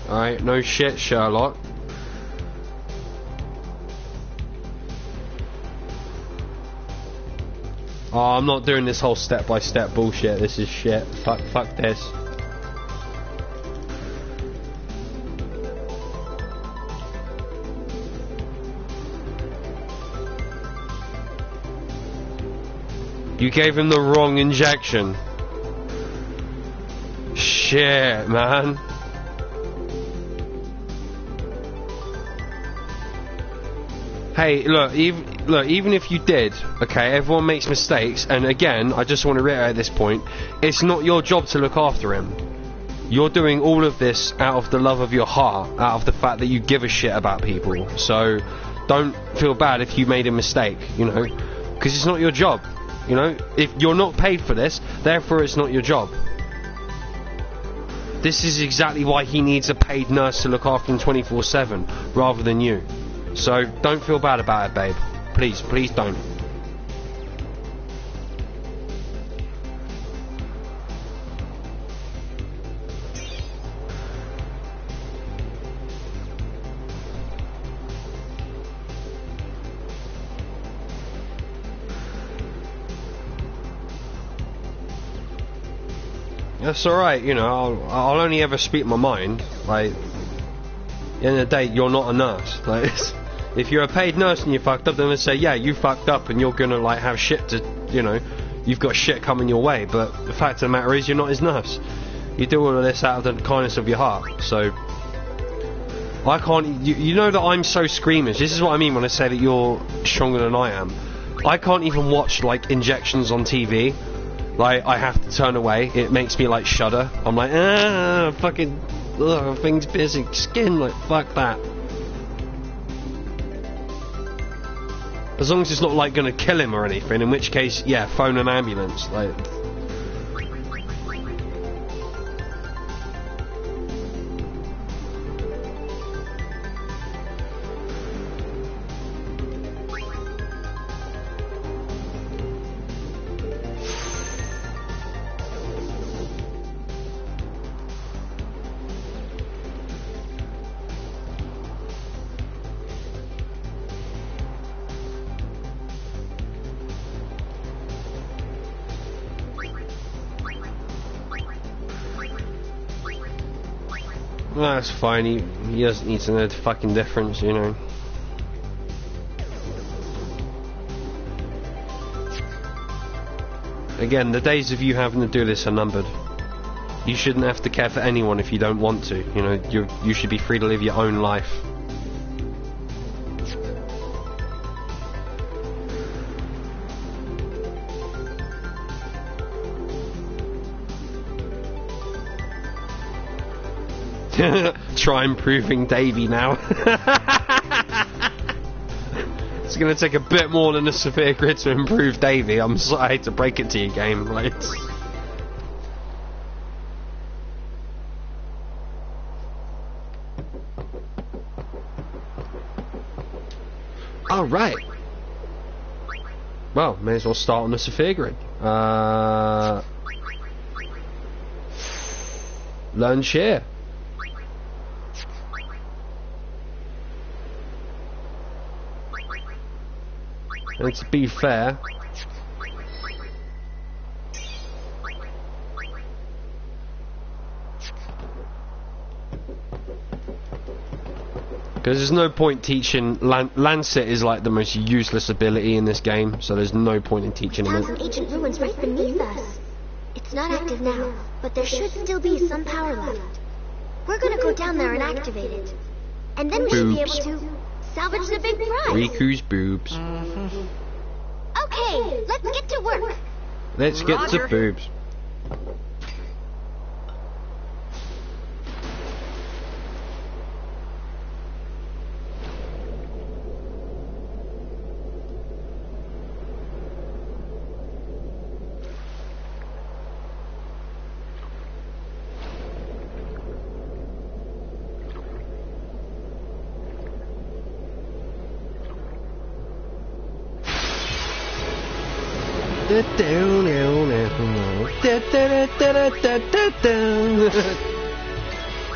Speaker 1: Alright, no shit, Sherlock. Oh, I'm not doing this whole step-by-step bullshit. This is shit. Fuck this. You gave him the wrong injection. Shit, man. Hey, look, even if you did, okay, everyone makes mistakes, and again, I just want to reiterate at this point, it's not your job to look after him. You're doing all of this out of the love of your heart, out of the fact that you give a shit about people, so don't feel bad if you made a mistake, you know, because it's not your job, you know, if you're not paid for this, therefore it's not your job. This is exactly why he needs a paid nurse to look after him 24/7, rather than you. So, don't feel bad about it, babe. Please, please don't. That's alright, you know, I'll only ever speak my mind. Like, at the end of the day, you're not a nurse. Like, If you're a paid nurse and you fucked up, then they say, yeah, you fucked up and you're gonna like have shit to, you know, you've got shit coming your way. But the fact of the matter is, you're not his nurse. You do all of this out of the kindness of your heart. So I can't. You know that I'm so squeamish. This is what I mean when I say that you're stronger than I am. I can't even watch like injections on TV. Like I have to turn away. It makes me like shudder. I'm like, fucking, things piercing skin. Like fuck that. As long as it's not like gonna kill him or anything. In which case, yeah, phone an ambulance. Like. Well, that's fine, he doesn't need to know the fucking difference, you know. Again, the days of you having to do this are numbered. You shouldn't have to care for anyone if you don't want to, you know, you should be free to live your own life. Try improving Davey now. It's gonna take a bit more than a severe grid to improve Davey. I hate to break it to you, game. Like, all right. Well, may as well start on the severe grid. Learn share. And to be fair, because there's no point teaching Lancet is like the most useless ability in this game, so there's no point in teaching him.
Speaker 7: Some ancient ruins right beneath us. It's not active now, but there should still be some power left. We're gonna go down there and activate it, and then we should be able to salvage the big prize.
Speaker 1: Riku's boobs.
Speaker 7: Okay, let's get to work.
Speaker 1: Let's get to boobs.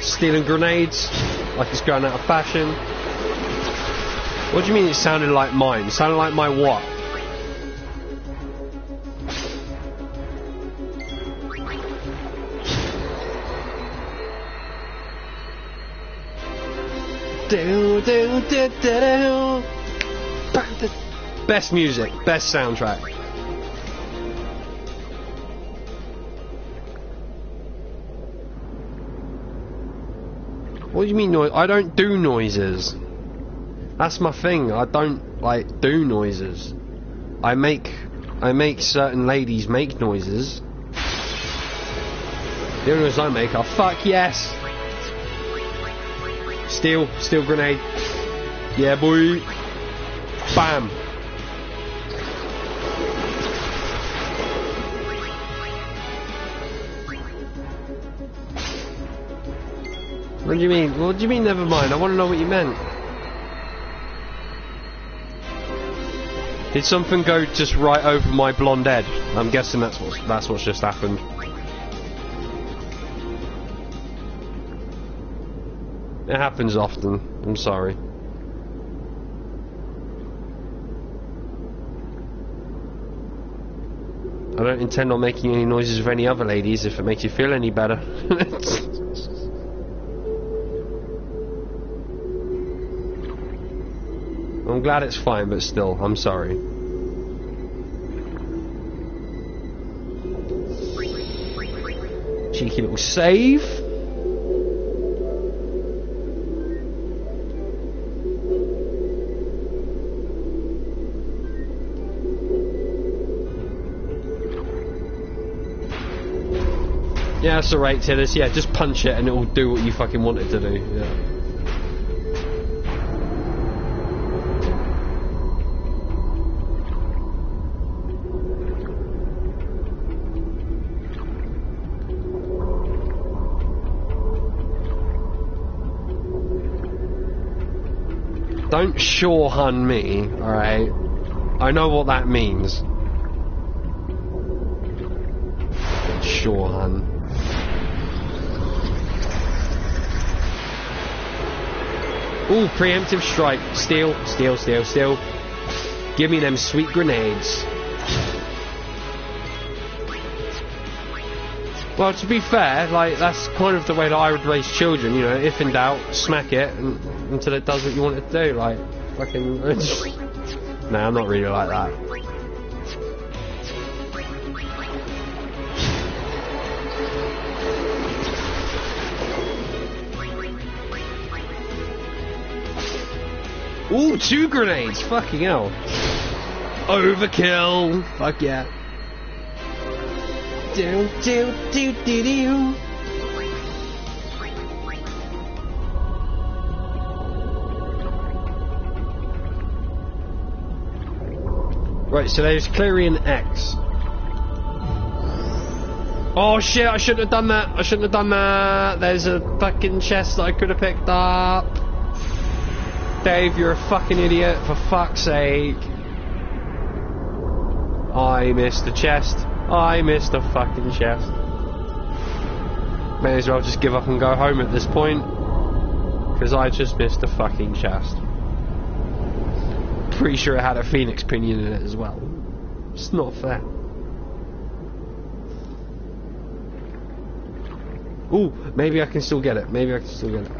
Speaker 1: Stealing grenades like it's going out of fashion. What do you mean it sounded like mine? It sounded like my what? Best music, best soundtrack. What do you mean noise? I don't do noises. That's my thing. I don't like do noises. I make certain ladies make noises. The only noise I make are fuck yes. Steal grenade. Yeah boy. Bam. What do you mean? What do you mean never mind? I want to know what you meant. Did something go just right over my blonde head? I'm guessing that's what's just happened. It happens often. I'm sorry. I don't intend on making any noises with any other ladies if it makes you feel any better. I'm glad it's fine, but still, I'm sorry. Cheeky little save. Yeah, that's alright, Tillis. Yeah, just punch it and it'll do what you fucking want it to do. Yeah. Don't sure hun me, alright? I know what that means. Sure hun. Ooh, preemptive strike. Steal, steal, steal, steal. Give me them sweet grenades. Well, to be fair, like, that's kind of the way that I would raise children, you know, if in doubt, smack it until it does what you want it to do, like, fucking... Nah, I'm not really like that. Ooh, 2 grenades! Fucking hell. Overkill! Fuck yeah. Do, do, do, do, do. Right, so there's Clarion X. Oh shit, I shouldn't have done that. I shouldn't have done that. There's a fucking chest that I could have picked up. Dave, you're a fucking idiot, for fuck's sake. I missed the chest. I missed the fucking chest. May as well just give up and go home at this point. Because I just missed the fucking chest. Pretty sure it had a phoenix pinion in it as well. It's not fair. Ooh, maybe I can still get it. Maybe I can still get it.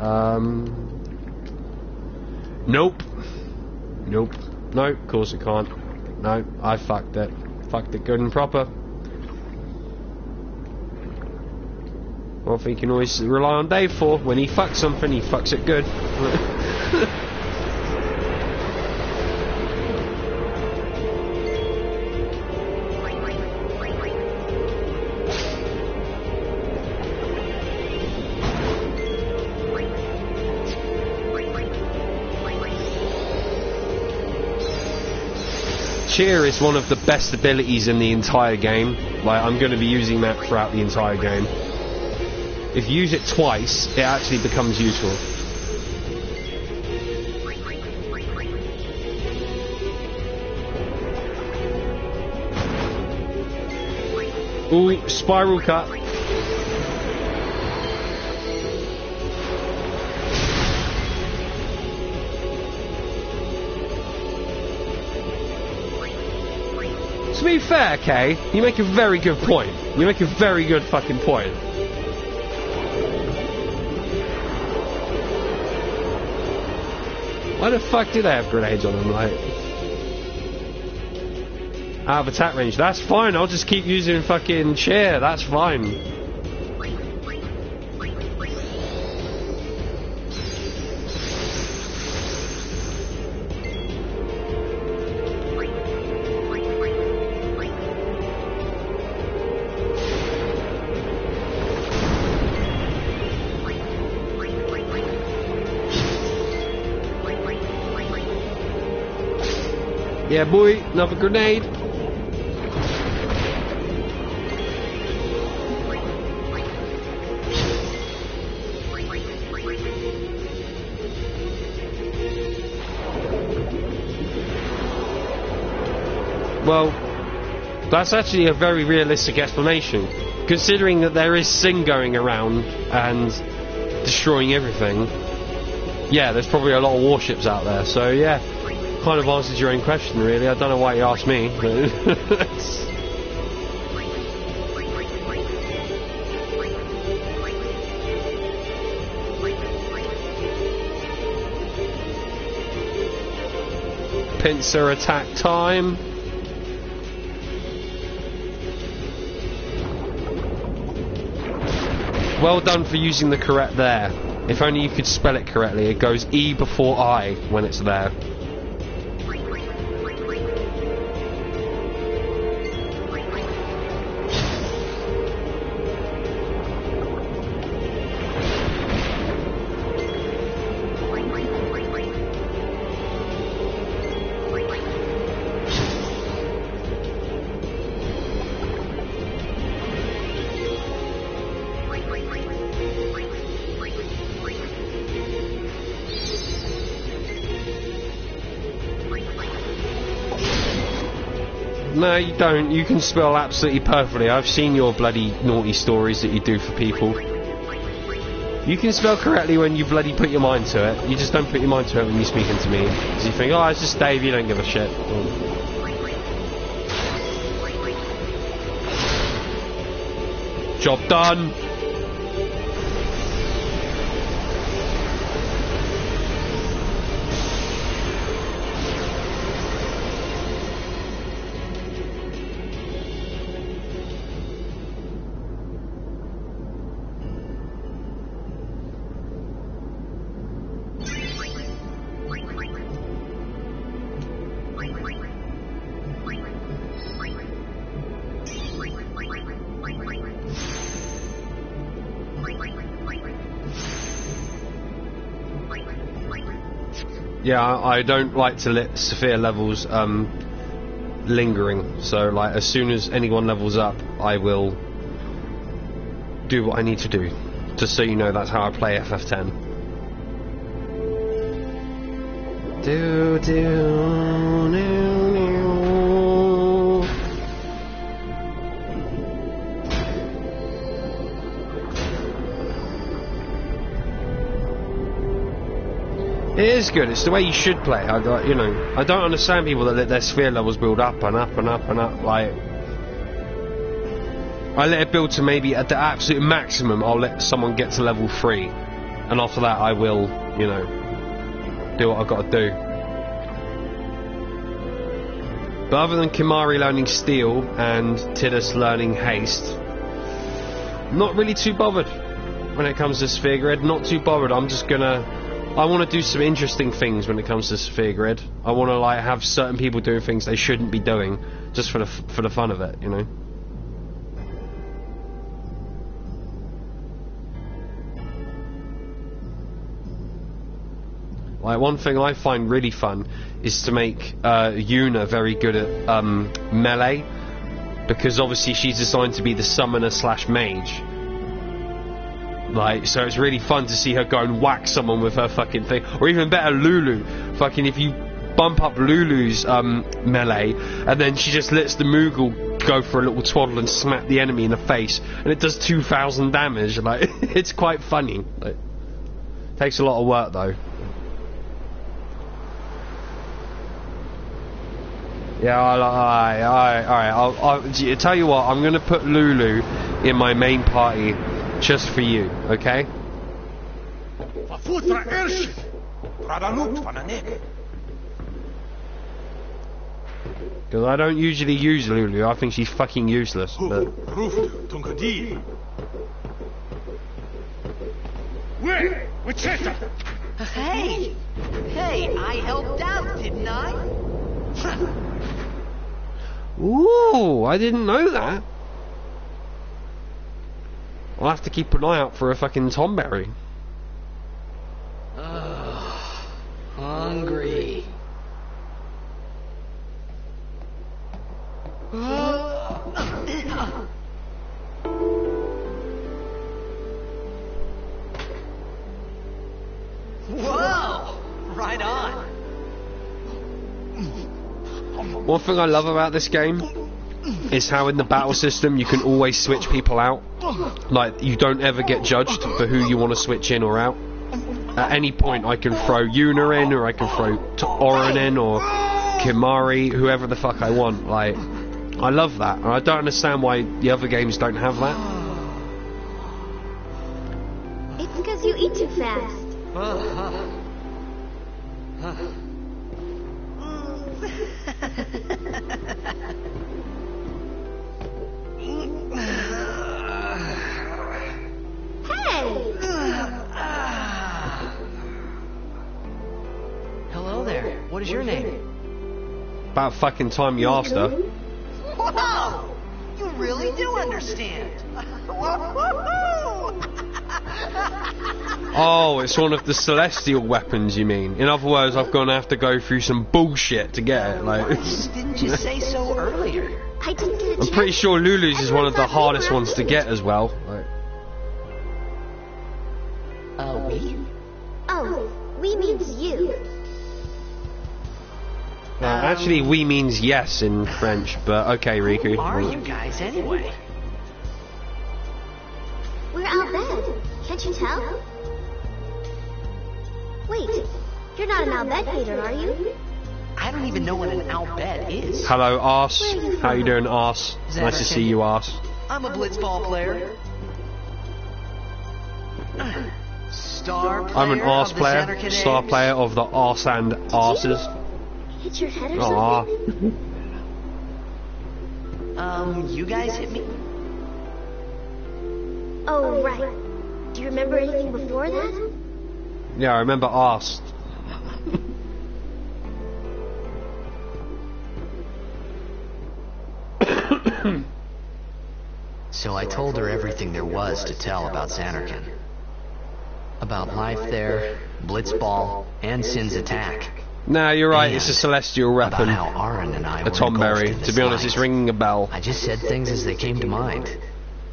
Speaker 1: Nope. Nope. No, of course it can't. No, I fucked it. Fucked it good and proper. One thing you can always rely on Dave for. When he fucks something, he fucks it good. Cheer is one of the best abilities in the entire game. Like, I'm going to be using that throughout the entire game. If you use it twice, it actually becomes useful. Ooh, spiral cut. To be fair, Kay, you make a very good point. You make a very good fucking point. Why the fuck do they have grenades on them, like? Out of attack range. That's fine, I'll just keep using fucking chair, that's fine. Yeah, boy, another grenade. Well, that's actually a very realistic explanation, considering that there is Sing going around and destroying everything. Yeah, there's probably a lot of warships out there, so yeah. Kind of answers your own question, really. I don't know why you asked me. pincer attack time. Well done for using the correct there. If only you could spell it correctly. It goes E before I when it's there. No, you don't. You can spell absolutely perfectly. I've seen your bloody naughty stories that you do for people. You can spell correctly when you bloody put your mind to it. You just don't put your mind to it when you're speaking to me. Because you think, oh, it's just Dave, you don't give a shit. Job done. Yeah, I don't like to let Sophia levels lingering, so like as soon as anyone levels up I will do what I need to do, just so you know that's how I play FF10. Do do do do. It is good. It's the way you should play. I don't understand people that let their sphere levels build up and up and up and up. Like, I let it build to maybe at the absolute maximum. I'll let someone get to level 3, and after that, I will, do what I've got to do. But other than Kimari learning Steel and Tidus learning Haste, not really too bothered when it comes to Sphere Grid. Not too bothered. I want to do some interesting things when it comes to Sphere Grid. I want to like have certain people doing things they shouldn't be doing just for the fun of it, Like one thing I find really fun is to make Yuna very good at melee, because obviously she's designed to be the summoner / mage. Like, so it's really fun to see her go and whack someone with her fucking thing. Or even better, Lulu. Fucking, if you bump up Lulu's melee, and then she just lets the Moogle go for a little twaddle and smack the enemy in the face, and it does 2,000 damage. Like, it's quite funny. Like, takes a lot of work, though. Yeah, alright, I'll tell you what, I'm gonna put Lulu in my main party just for you, okay? Because I don't usually use Lulu, I think she's fucking useless, but...
Speaker 4: Hey! Hey, I helped out, didn't I?
Speaker 1: Ooh, I didn't know that. I'll have to keep an eye out for a fucking Tomberry.
Speaker 2: Hungry.
Speaker 4: Whoa! Right on.
Speaker 1: One thing I love about this game is how in the battle system you can always switch people out. Like, you don't ever get judged for who you want to switch in or out. At any point I can throw Yuna in, or I can throw Orin in, or Kimari, whoever the fuck I want. Like, I love that, and I don't understand why the other games don't have that.
Speaker 7: It's because you eat too fast.
Speaker 2: is your name?
Speaker 1: About fucking time you asked her.
Speaker 4: Wow! You really do understand.
Speaker 1: Oh, it's one of the celestial weapons, you mean? In other words, I'm gonna have to go through some bullshit to get it. Like,
Speaker 2: Didn't you say so earlier?
Speaker 7: I didn't get a
Speaker 1: I'm
Speaker 7: chance.
Speaker 1: pretty sure Lulu's is one of the
Speaker 7: Everyone thought we
Speaker 1: hardest
Speaker 7: were
Speaker 1: ones to get as well. Like,
Speaker 2: We?
Speaker 7: Oh, we means you.
Speaker 1: actually, we means yes in French, but okay, Riku.
Speaker 2: Who are you guys anyway?
Speaker 7: We're out bed. Can't you tell? Wait, you're not an Albed hater, are you?
Speaker 2: I don't even know what an Albed is.
Speaker 1: Hello, arse.
Speaker 7: Where are you
Speaker 1: How you
Speaker 7: from?
Speaker 1: doing, arse? Nice to see you, arse.
Speaker 2: I'm a blitzball player. Star player.
Speaker 1: I'm an arse
Speaker 2: of the
Speaker 1: player,
Speaker 2: Xanarkand
Speaker 1: star
Speaker 2: Eggs.
Speaker 1: player of the arse and arses.
Speaker 7: Hit your head or
Speaker 1: Aw.
Speaker 7: something?
Speaker 2: You guys hit me?
Speaker 7: Oh, right. Do you remember anything before that?
Speaker 1: Yeah, I remember arse.
Speaker 2: So I told her everything there was to tell about Xanarkand. About life there, Blitzball, and Sin's attack.
Speaker 1: Nah, you're right, it's a
Speaker 2: And
Speaker 1: celestial
Speaker 2: About
Speaker 1: weapon.
Speaker 2: how Aaron and I
Speaker 1: A
Speaker 2: were
Speaker 1: Tomberry.
Speaker 2: engulfed in
Speaker 1: To
Speaker 2: this
Speaker 1: be honest,
Speaker 2: light.
Speaker 1: it's ringing a bell.
Speaker 2: I just said things as they came to mind.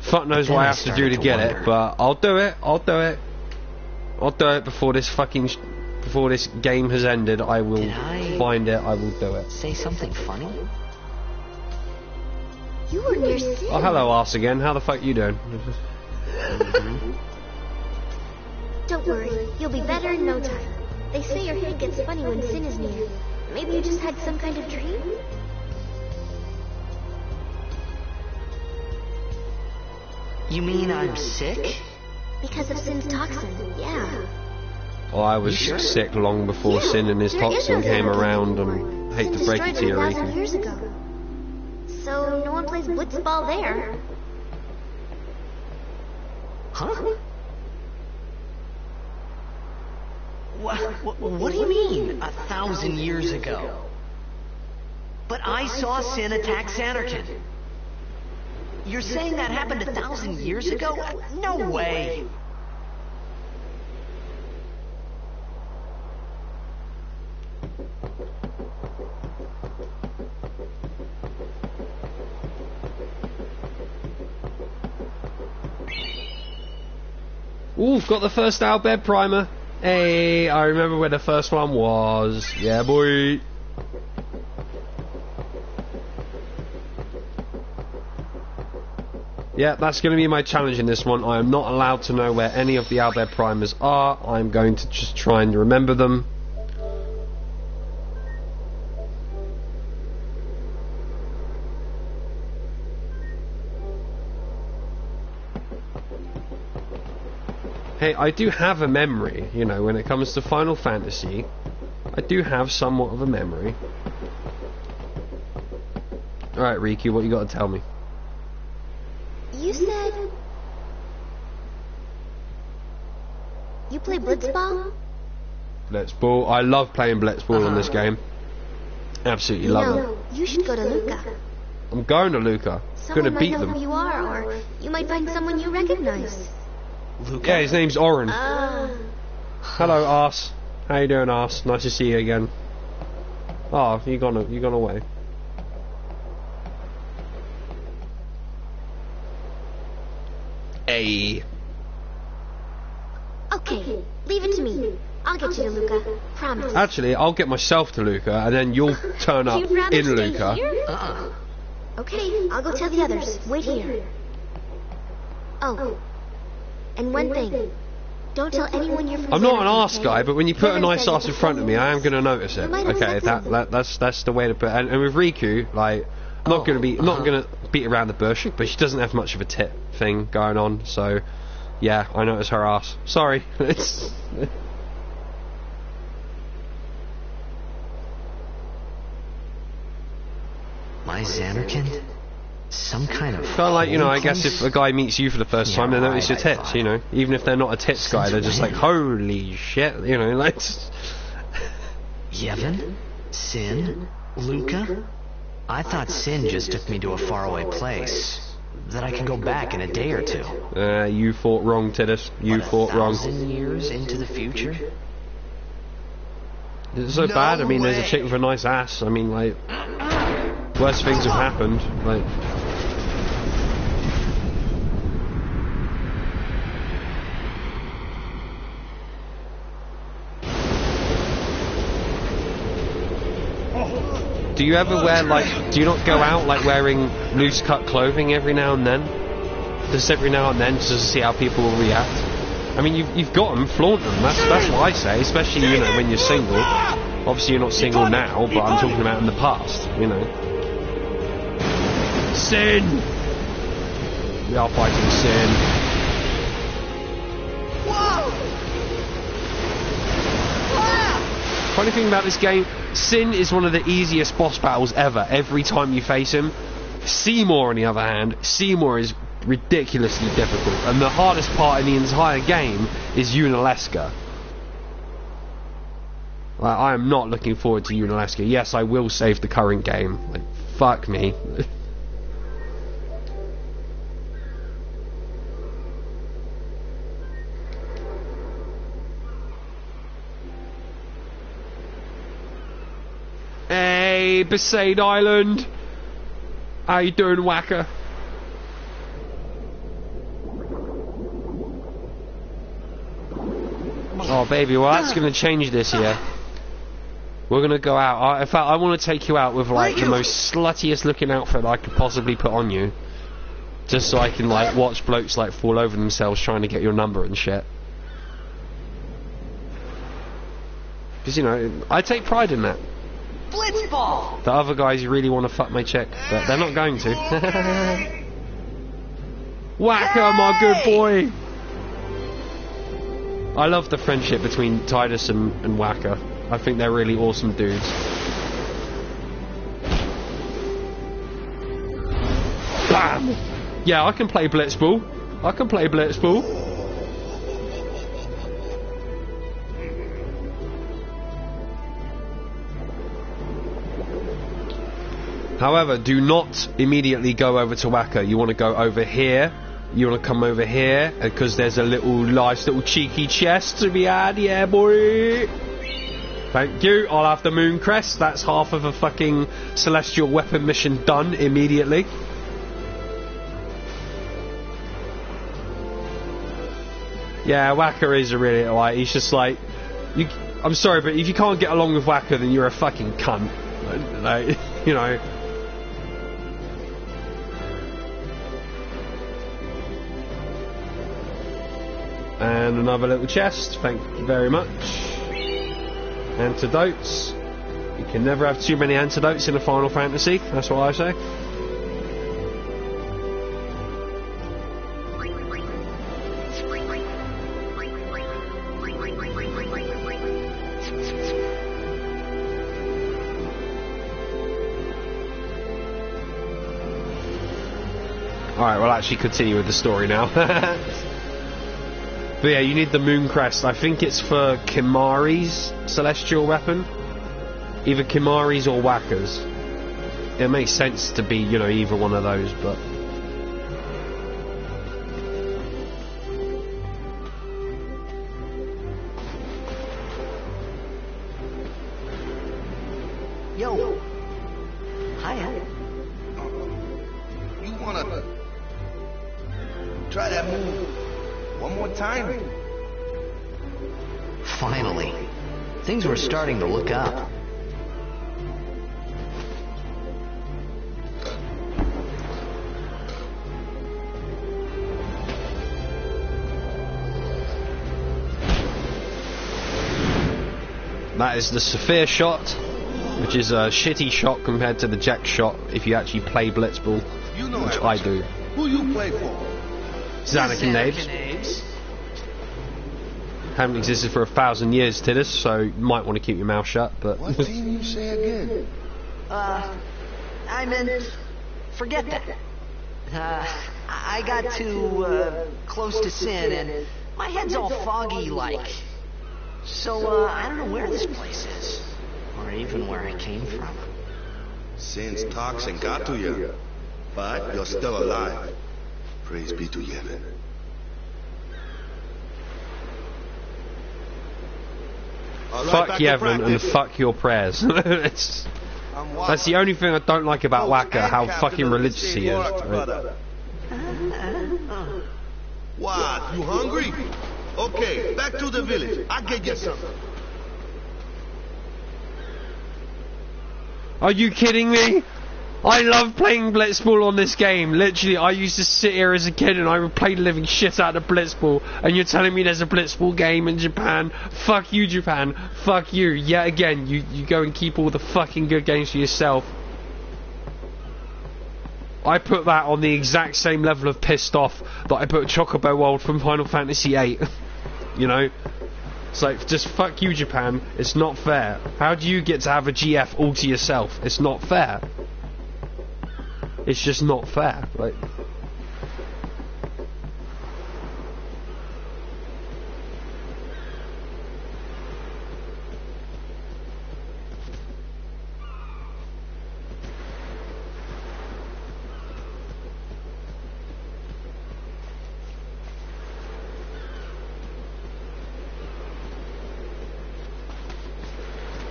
Speaker 1: Fuck knows
Speaker 2: Then
Speaker 1: what I
Speaker 2: I
Speaker 1: have to do
Speaker 2: started
Speaker 1: to
Speaker 2: to
Speaker 1: get it,
Speaker 2: wonder.
Speaker 1: but I'll do it. I'll do it. I'll do it before this fucking before this game has ended. I will
Speaker 2: Did I-
Speaker 1: find it. I will do it.
Speaker 2: Say something funny?
Speaker 7: You were near Sin.
Speaker 1: Oh, hello, arse again. How the fuck you doing?
Speaker 7: Don't worry, you'll be better in no time. They say your head gets funny when Sin is near. Maybe you just had some kind of dream?
Speaker 2: You mean I'm sick?
Speaker 7: Because of Sin's toxin, yeah.
Speaker 1: Well, I was
Speaker 2: You sure?
Speaker 1: sick long before
Speaker 7: Yeah,
Speaker 1: Sin and his
Speaker 7: there is
Speaker 1: toxin
Speaker 7: no
Speaker 1: came
Speaker 7: Xanarkand
Speaker 1: around,
Speaker 7: anymore.
Speaker 1: and hate
Speaker 7: Sin
Speaker 1: to break it to
Speaker 7: destroyed
Speaker 1: you,
Speaker 7: 1,000
Speaker 1: Riku.
Speaker 7: years ago. So no one plays blitzball there.
Speaker 2: Huh? What do you mean, 1,000 years ago? But I saw Sin attack Xanarkand. You're saying that happened 1,000 years ago? No way!
Speaker 1: Ooh, got the first Albed primer. Hey, I remember where the first one was. Yeah, boy. Yeah, that's going to be my challenge in this one. I am not allowed to know where any of the Albed primers are. I'm going to just try and remember them. Hey, I do have a memory, you know, when it comes to Final Fantasy. I do have somewhat of a memory. Alright, Riku, what you got to tell me?
Speaker 7: You said... You play blitzball?
Speaker 1: Blitzball. I love playing Blitzball on this game. Absolutely love it.
Speaker 7: No, you should go to Luca.
Speaker 1: I'm going to Luca.
Speaker 7: Someone
Speaker 1: Gonna
Speaker 7: might
Speaker 1: beat
Speaker 7: know who
Speaker 1: them.
Speaker 7: you are, or you might find someone you recognize.
Speaker 2: Luca?
Speaker 1: Yeah, his name's Oren.
Speaker 7: Uh,
Speaker 1: Hello, arse. How you doing, arse? Nice to see you again. Oh, you gone away. Hey.
Speaker 7: okay, leave it to me. I'll get you to Luca. Promise.
Speaker 1: Actually, I'll get myself to Luca, and then you'll turn up
Speaker 7: You'd rather
Speaker 1: in
Speaker 7: stay
Speaker 1: Luca.
Speaker 7: here?
Speaker 2: Uh-uh.
Speaker 7: Okay, I'll go tell the others. Wait here. Oh, and one thing. Don't tell anyone you're from
Speaker 1: I'm not an
Speaker 7: Xanarkand,
Speaker 1: arse
Speaker 7: okay?
Speaker 1: guy, but when you put a
Speaker 7: Never
Speaker 1: nice
Speaker 7: said
Speaker 1: ass in
Speaker 7: it
Speaker 1: front of me, I am
Speaker 7: before.
Speaker 1: going to notice it.
Speaker 7: You might
Speaker 1: Okay,
Speaker 7: upset them.
Speaker 1: that's the way to put it. And with Riku, like, I'm not going to beat around the bush, but she doesn't have much of a tit thing going on, so yeah, I notice her ass. Sorry, it's.
Speaker 2: My Xanarkand? Some kind of...
Speaker 1: Kind of like, you know, I
Speaker 2: holy
Speaker 1: guess
Speaker 2: place?
Speaker 1: if a guy meets you for the first
Speaker 2: Yeah,
Speaker 1: time, they
Speaker 2: right,
Speaker 1: notice your
Speaker 2: I
Speaker 1: tits,
Speaker 2: thought.
Speaker 1: you know. Even if they're not a tits guy,
Speaker 2: Since
Speaker 1: they're just like,
Speaker 2: when?
Speaker 1: holy shit, you know, like.
Speaker 2: Yevon? Sin? Luca? I thought Sin just took me to a faraway place. That I could go back in a day or two.
Speaker 1: You thought wrong, Tiddus. You thought wrong.
Speaker 2: 1,000 years into the future?
Speaker 1: It's so bad. I mean, there's a chick with a nice ass. I mean, like, worse things have happened. Like, do you ever wear, like, do you not go out, like, wearing loose-cut clothing every now and then? Just every now and then, just to see how people will react? I mean, you've got them, flaunt them, that's what I say, especially, you know, when you're single. Obviously, you're not single now, but I'm talking about in the past, you know. Sin! We are fighting Sin.
Speaker 4: Whoa!
Speaker 1: Funny thing about this game, Sin is one of the easiest boss battles ever, every time you face him. Seymour, on the other hand, Seymour is ridiculously difficult, and the hardest part in the entire game is Unalesca. Like, I am not looking forward to Unalesca. Yes, I will save the current game. Like, fuck me. Hey, Besaid Island! How you doing, Whacker? Oh, baby, well, that's going to change this year. We're going to go out. In fact, I want to take you out with, like, the most sluttiest looking outfit I could possibly put on you. Just so I can, like, watch blokes, like, fall over themselves trying to get your number and shit. Because, you know, I take pride in that.
Speaker 4: Blitzball!
Speaker 1: The other guys really want to fuck my chick, but they're not going to. Whacker, my good boy! I love the friendship between Titus and Whacker. I think they're really awesome dudes. Bam! Yeah, I can play Blitzball. I can play Blitzball. However, do not immediately go over to Whacker. You want to go over here. You want to come over here, because there's a nice little cheeky chest to be had. Yeah, boy. Thank you. I'll have the moon crest. That's half of a fucking celestial weapon mission done immediately. Yeah, Whacker is a really, like, he's just like, I'm sorry, but if you can't get along with Whacker, then you're a fucking cunt. Like, you know. And another little chest, thank you very much. Antidotes. You can never have too many antidotes in a Final Fantasy, that's what I say. Alright, we'll actually continue with the story now. But yeah, you need the moon crest. I think it's for Kimahri's celestial weapon. Either Kimahri's or Whacker's. It makes sense to be, you know, either one of those, but...
Speaker 4: Yo. Hiya.
Speaker 8: You wanna try that move one more time?
Speaker 2: Finally. Things were starting to look up.
Speaker 1: That is the Saphir shot, which is a shitty shot compared to the Jack shot if you actually play Blitzball,
Speaker 8: You know
Speaker 1: which
Speaker 8: that.
Speaker 1: I do.
Speaker 8: Who you play for?
Speaker 1: Xanakin Naves. Haven't existed for 1,000 years, Tiddus, so you might want to keep your mouth shut, but...
Speaker 8: What team you say again?
Speaker 4: I meant, forget that. I got too, close to Sin, and my head's all foggy like. So, I don't know where this place is.
Speaker 2: or even where I came from.
Speaker 8: Sin's toxin got to you, but you're still alive. Praise be to Yevon.
Speaker 1: Fuck Yevon and fuck your prayers. That's the only thing I don't like about Waka, how fucking religious he is. Right?
Speaker 8: What? You hungry? Okay, back to the village. I'll get you something.
Speaker 1: Are you kidding me? I love playing Blitzball on this game. Literally, I used to sit here as a kid and I would play the living shit out of Blitzball. And you're telling me there's a Blitzball game in Japan? Fuck you, Japan. Fuck you. Yet again, you go and keep all the fucking good games for yourself. I put that on the exact same level of pissed off that I put Chocobo World from Final Fantasy VIII. You know? It's like, just fuck you, Japan. It's not fair. How do you get to have a GF all to yourself? It's not fair. It's just not fair. Like,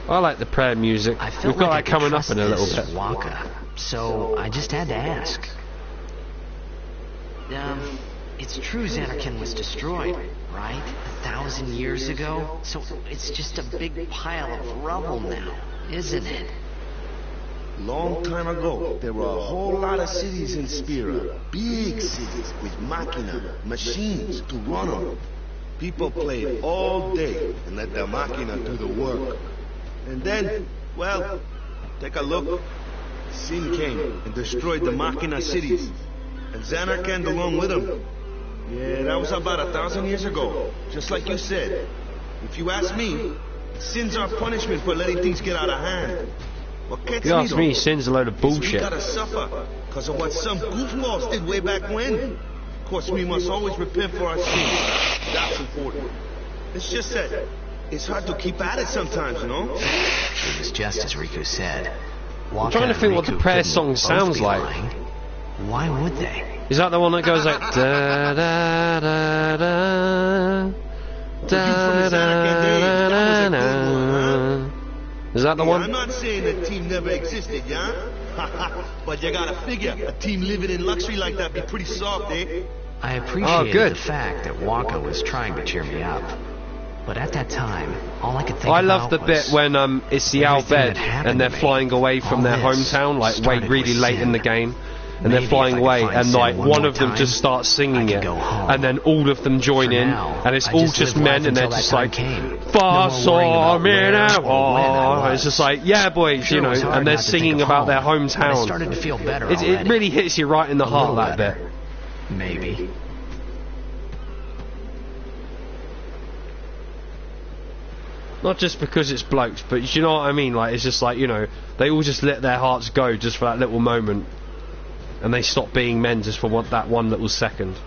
Speaker 1: I like the prayer music. We've got that coming up in a little bit.
Speaker 2: Waka, so I just had to ask. It's true Zanarkand was destroyed, right? 1,000 years ago? So it's just a big pile of rubble now, isn't it?
Speaker 8: Long time ago, there were a whole lot of cities in Spira. Big cities with machina, machines to run them. People played all day and let the machina do the work. And then, well, take a look. Sin came and destroyed the machina cities. And Zanarkand along with him. Yeah, that was about 1,000 years ago. Just like you said. If you ask me, sin's our punishment for letting things get out of hand. What gets
Speaker 1: you ask me, sin's a load of bullshit.
Speaker 8: We gotta suffer because of what some goofballs did way back when. Of course, we must always repent for our sins. That's important. It's just that it's hard to keep at it sometimes, you know?
Speaker 2: It was just as Riku said.
Speaker 1: I'm trying to think what the prayer song sounds like.
Speaker 2: Why would they?
Speaker 1: Is that the one that goes like da da da da da da da da? Is that the one?
Speaker 8: I'm not saying the team never existed, yeah? But you gotta figure, a team living in luxury like that be pretty soft, eh?
Speaker 2: I appreciated the fact that Waka was trying to cheer me up. But at that time, all I could think
Speaker 1: I love the bit when it's the Al Bhed and they're flying away from their hometown, like really late in the game, and they're flying away, and like one of them just starts singing it, and then all of them join in, and it's all just men, and they're just like, far me now. It's just like, yeah, boys, you know, and they're singing about their hometown.
Speaker 2: Started to feel better.
Speaker 1: It really hits you right in the heart, that bit.
Speaker 2: Maybe.
Speaker 1: Not just because it's blokes, but you know what I mean? Like, it's just like, you know, they all just let their hearts go just for that little moment. And they stop being men just for that one little second.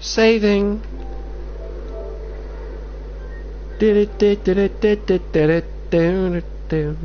Speaker 1: Saving. Did it, did it, did it, did it, did it, did it.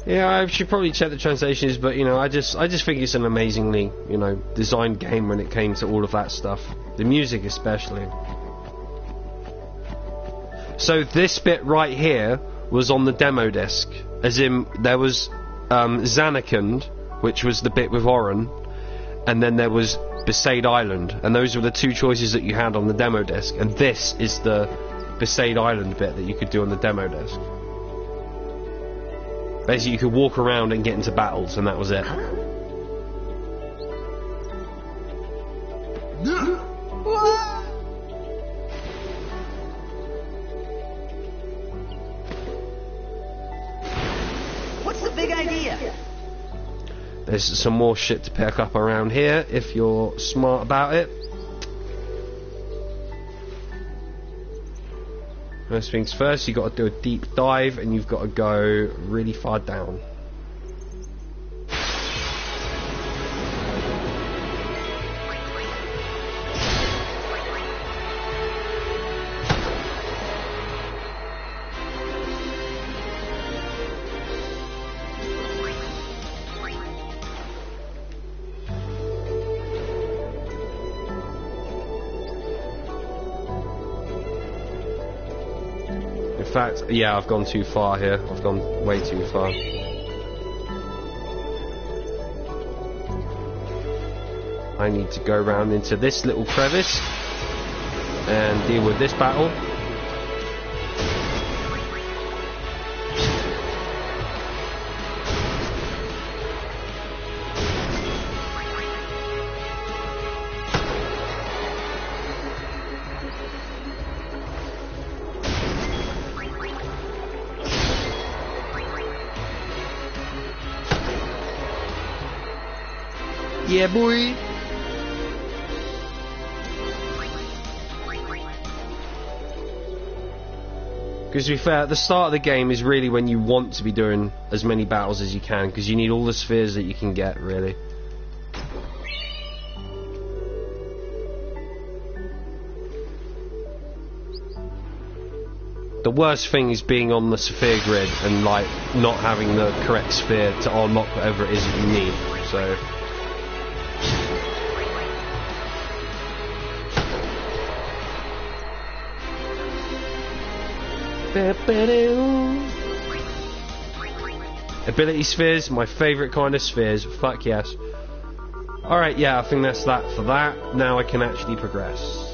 Speaker 1: Yeah, I should probably check the translations, but you know, I just think it's an amazingly, you know, designed game when it came to all of that stuff. The music especially. So this bit right here was on the demo disc, as in there was Zanarkand, which was the bit with Oren, and then there was Besaid Island, and those were the two choices that you had on the demo disc, and this is the Besaid Island bit that you could do on the demo disc. Basically, you could walk around and get into battles, and that was it.
Speaker 4: idea.
Speaker 1: There's some more shit to pick up around here if you're smart about it. First things first, you've got to do a deep dive and you've got to go really far down. In fact, yeah, I've gone too far here. I've gone way too far. I need to go round into this little crevice and deal with this battle. Yeah, boy. Because to be fair, at the start of the game is really when you want to be doing as many battles as you can, because you need all the spheres that you can get, really. The worst thing is being on the sphere grid and like not having the correct sphere to unlock whatever it is that you need. So ability spheres, my favourite kind of spheres. Fuck yes. Alright, yeah, I think that's that for that. Now I can actually progress.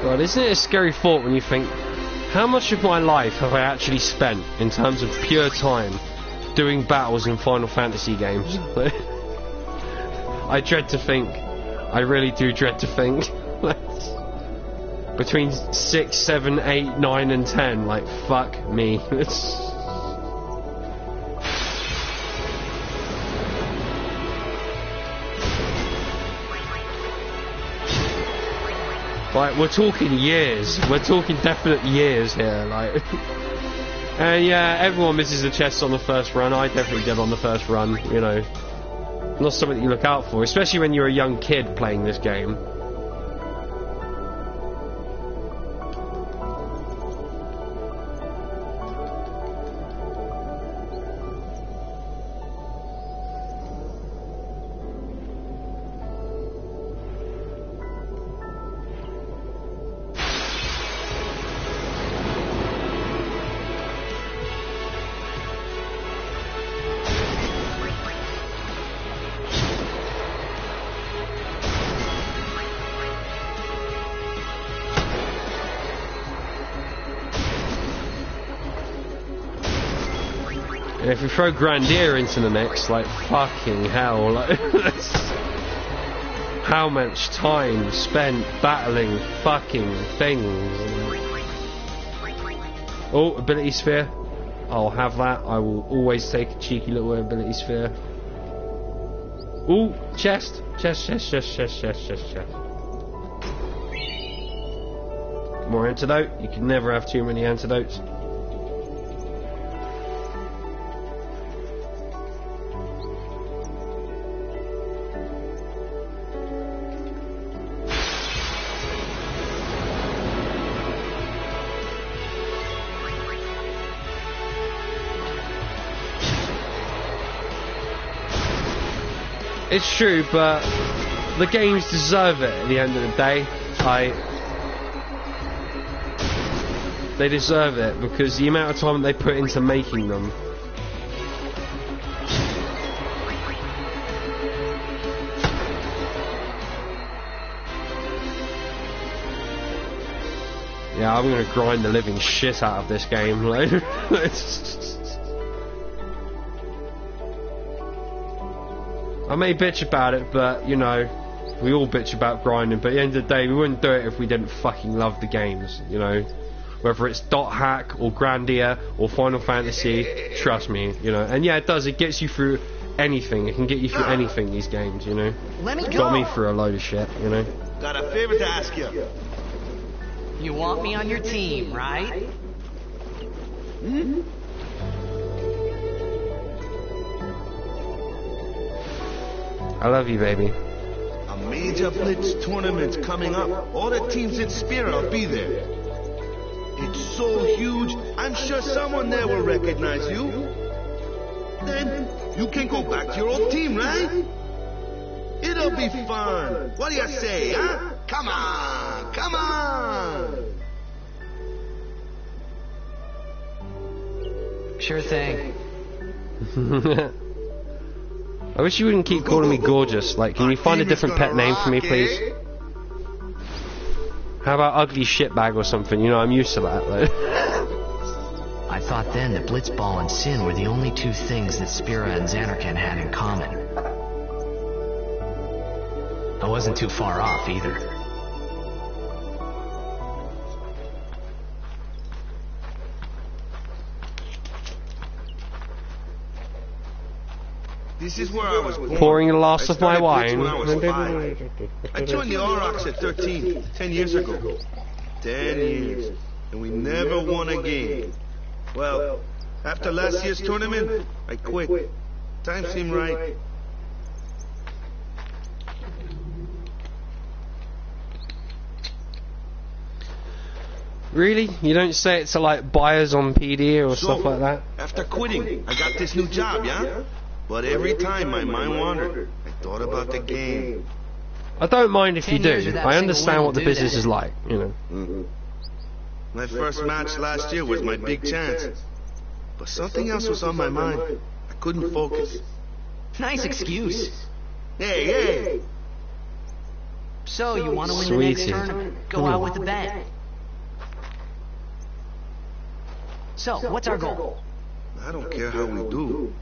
Speaker 1: God, isn't it a scary thought when you think, how much of my life have I actually spent in terms of pure time doing battles in Final Fantasy games? I dread to think. I really do dread to think. Between 6, 7, 8, 9 and 10, like, fuck me. Like, we're talking years. We're talking definite years here, like. And yeah, everyone misses the chests on the first run. I definitely did on the first run, you know. Not something that you look out for, especially when you're a young kid playing this game. And if we throw Grandier into the mix, like, fucking hell, like, how much time spent battling fucking things. Oh, ability sphere. I'll have that. I will always take a cheeky little ability sphere. Ooh, chest. Chest. More antidote. You can never have too many antidotes. It's true, but the games deserve it at the end of the day. They deserve it because the amount of time they put into making them. Yeah, I'm gonna grind the living shit out of this game. Like, I may bitch about it, but you know, we all bitch about grinding. But at the end of the day, we wouldn't do it if we didn't fucking love the games. You know, whether it's Dot Hack or Grandia or Final Fantasy, trust me. You know, and yeah, it does. It gets you through anything. It can get you through anything. These games, you know.
Speaker 2: Let me go.
Speaker 1: Got me through a load of shit. You know.
Speaker 8: Got a favor to ask you.
Speaker 2: You want me on your team, right?
Speaker 8: Hmm?
Speaker 1: I love you, baby.
Speaker 8: A major Blitz tournament's coming up. All the teams in Spira will be there. It's so huge, I'm sure someone there will recognize you. Then you can go back to your old team, right? It'll be fun. What do you say, huh? Come on, come on.
Speaker 2: Sure thing.
Speaker 1: I wish you wouldn't keep calling me gorgeous. Like, can you find a different pet name for me, please? How about ugly shitbag or something? You know, I'm used to that. Like.
Speaker 2: I thought then that Blitzball and Sin were the only two things that Spira and Xanarkand had in common. I wasn't too far off either.
Speaker 8: This is where I was born.
Speaker 1: Pouring the last of my wine.
Speaker 8: When I was 5. I joined the Aurochs at 13, 10 years ago. 10 years. And we never won a game. Well, after last year's tournament, I quit. Time seemed right.
Speaker 1: Really? You don't say it to like buyers on PD or
Speaker 8: So,
Speaker 1: stuff like that?
Speaker 8: after quitting, I got this new job, yeah? But every time my mind wandered, I thought about the game.
Speaker 1: I don't mind if you
Speaker 2: 10 years
Speaker 1: do.
Speaker 2: without
Speaker 1: I
Speaker 2: a single
Speaker 1: understand
Speaker 2: win
Speaker 1: what the
Speaker 2: will do
Speaker 1: business
Speaker 2: that.
Speaker 1: is like, you know.
Speaker 8: My first match last year was my big chance. But something else was on my mind. I couldn't focus.
Speaker 2: Nice excuse.
Speaker 8: Hey!
Speaker 2: So, you want to win the next
Speaker 1: Sweetie.
Speaker 2: tournament? Go out with a bang. So, what's our goal?
Speaker 8: I don't care how we do.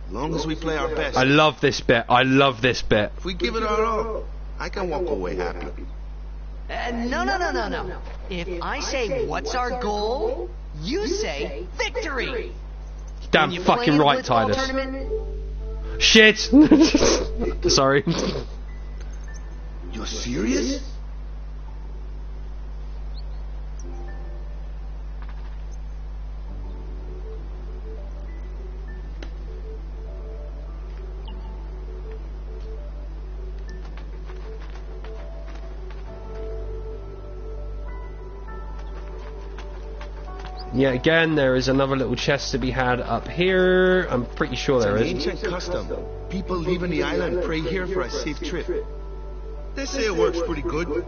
Speaker 8: As long as we play our best.
Speaker 1: I love this bit. I love this bit.
Speaker 8: If we give it our all, I can walk away happy.
Speaker 2: No. If I say, what's our goal? You say, victory!
Speaker 1: Damn
Speaker 2: When you
Speaker 1: fucking
Speaker 2: play in a
Speaker 1: right,
Speaker 2: blitzball
Speaker 1: Titus.
Speaker 2: tournament,
Speaker 1: Shit! Sorry.
Speaker 8: You're serious?
Speaker 1: Yeah, again, there is another little chest to be had up here. I'm pretty sure there
Speaker 8: It's an
Speaker 1: is.
Speaker 8: ancient custom. People leaving the island pray here for a safe trip. They say it works pretty good.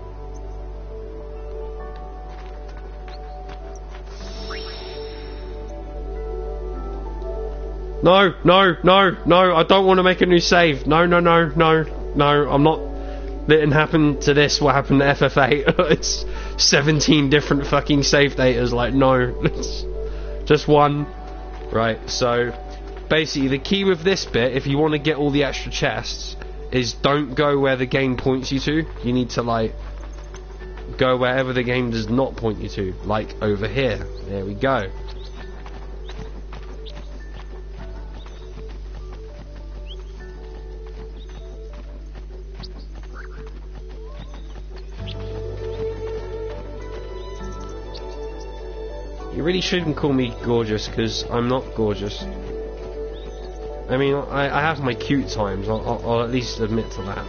Speaker 1: No, I don't want to make a new save. No, I'm not letting happen to this what happened to FF8. It's 17 different fucking save datas, like, no. Just one. Right, so, basically, the key with this bit, if you want to get all the extra chests, is don't go where the game points you to. You need to, like, go wherever the game does not point you to. Like, over here. There we go. You really shouldn't call me gorgeous, because I'm not gorgeous. I mean, I have my cute times, I'll at least admit to that.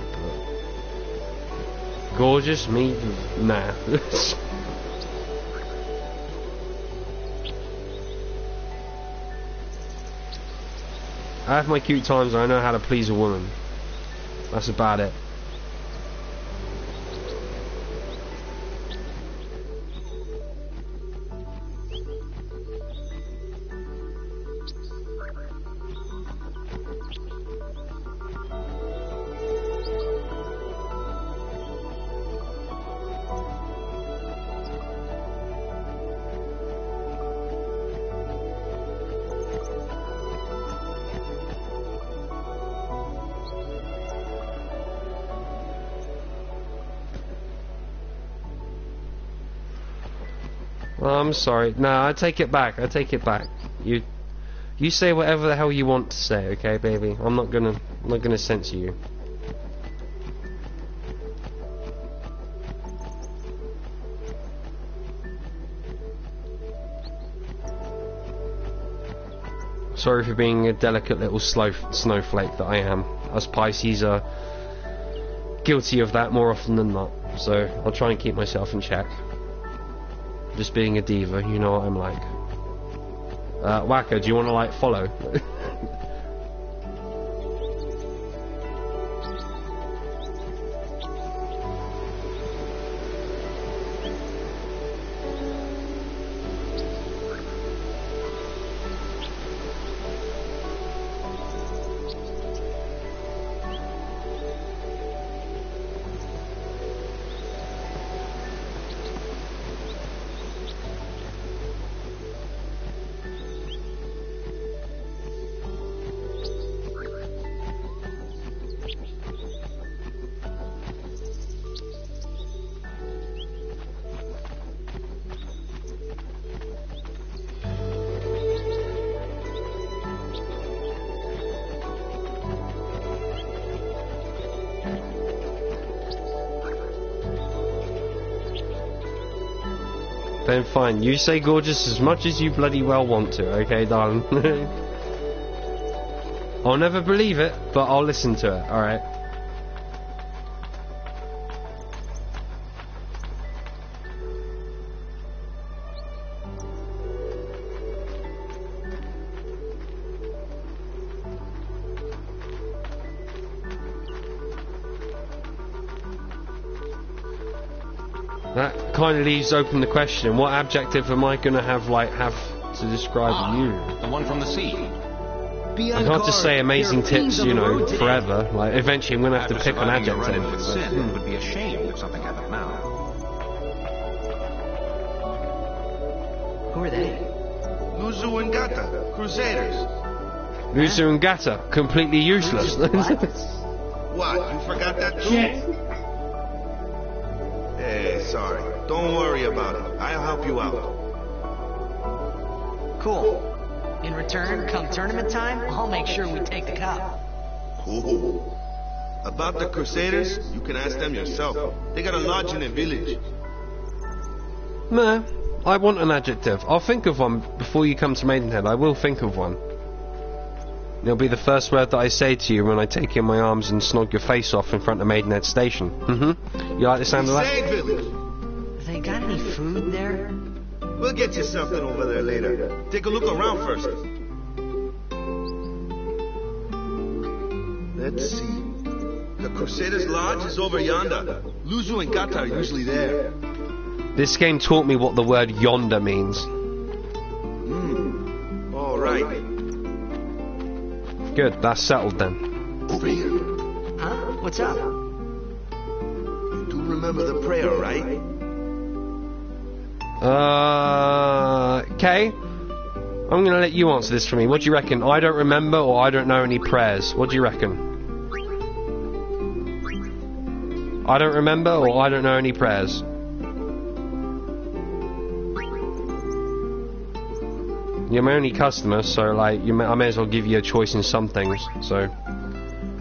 Speaker 1: But gorgeous? Me? Nah. I have my cute times and I know how to please a woman. That's about it. I'm sorry. No, I take it back. I take it back. You say whatever the hell you want to say, okay, baby? I'm not gonna censor you. Sorry for being a delicate little snowflake that I am. Us Pisces are guilty of that more often than not. So I'll try and keep myself in check. Just being a diva, you know what I'm like. Wacko, do you want to like follow? Then fine, you say gorgeous as much as you bloody well want to, okay, darling? I'll never believe it, but I'll listen to it, alright? That kind of leaves open the question, what adjective am I going to have to describe you?
Speaker 6: The one from the sea.
Speaker 1: I can't just say amazing tits, you know, forever. Like, eventually I'm going to have to pick an adjective.
Speaker 6: With sin, it would be a shame if something happened now.
Speaker 2: Who are they?
Speaker 8: Luzu and Gata, Crusaders.
Speaker 1: Luzu and Gata, completely useless.
Speaker 8: What? You forgot that too? Hey, sorry. Don't worry about it. I'll help you out.
Speaker 2: Cool. In return, come tournament time, I'll make sure we take the cup.
Speaker 8: Cool. About the Crusaders, you can ask them yourself. They got a lodge in a village.
Speaker 1: Nah, I want an adjective. I'll think of one before you come to Maidenhead. I will think of one. It'll be the first word that I say to you when I take you in my arms and snog your face off in front of Maidenhead Station. You like the sound of that?
Speaker 8: Village.
Speaker 2: They got any food there?
Speaker 8: We'll get you something over there later. Take a look around first. Let's see. The Crusaders' Lodge is over yonder. Luzu and Gata are usually there.
Speaker 1: This game taught me what the word yonder means.
Speaker 8: All right.
Speaker 1: Good, that's settled then.
Speaker 8: Over here.
Speaker 2: Huh? What's up?
Speaker 8: You do remember the prayer, right?
Speaker 1: Okay. I'm gonna let you answer this for me. What do you reckon? I don't remember, or I don't know any prayers. What do you reckon? I don't remember, or I don't know any prayers. You're my only customer, so like, I may as well give you a choice in some things. So,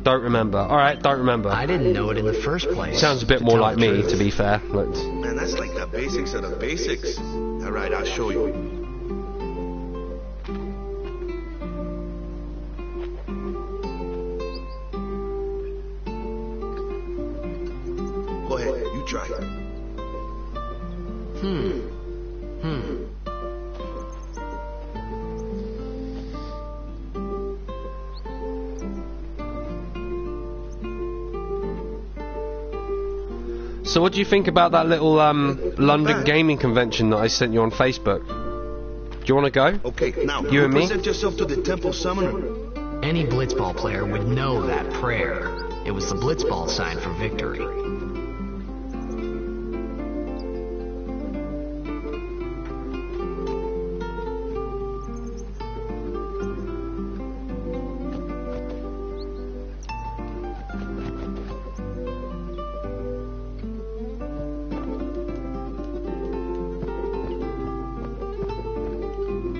Speaker 1: don't remember. All right, don't remember.
Speaker 2: I didn't know it in the first place.
Speaker 1: Sounds a bit more like me, to be fair.
Speaker 8: Man, that's like the basics of the basics. All right, I'll show you. Go ahead, you try.
Speaker 1: So what do you think about that little London gaming convention that I sent you on Facebook? Do you want to go?
Speaker 8: Okay, now
Speaker 1: you and me?
Speaker 8: Present yourself to the temple summoner.
Speaker 2: Any blitzball player would know that prayer. It was the blitzball sign for victory.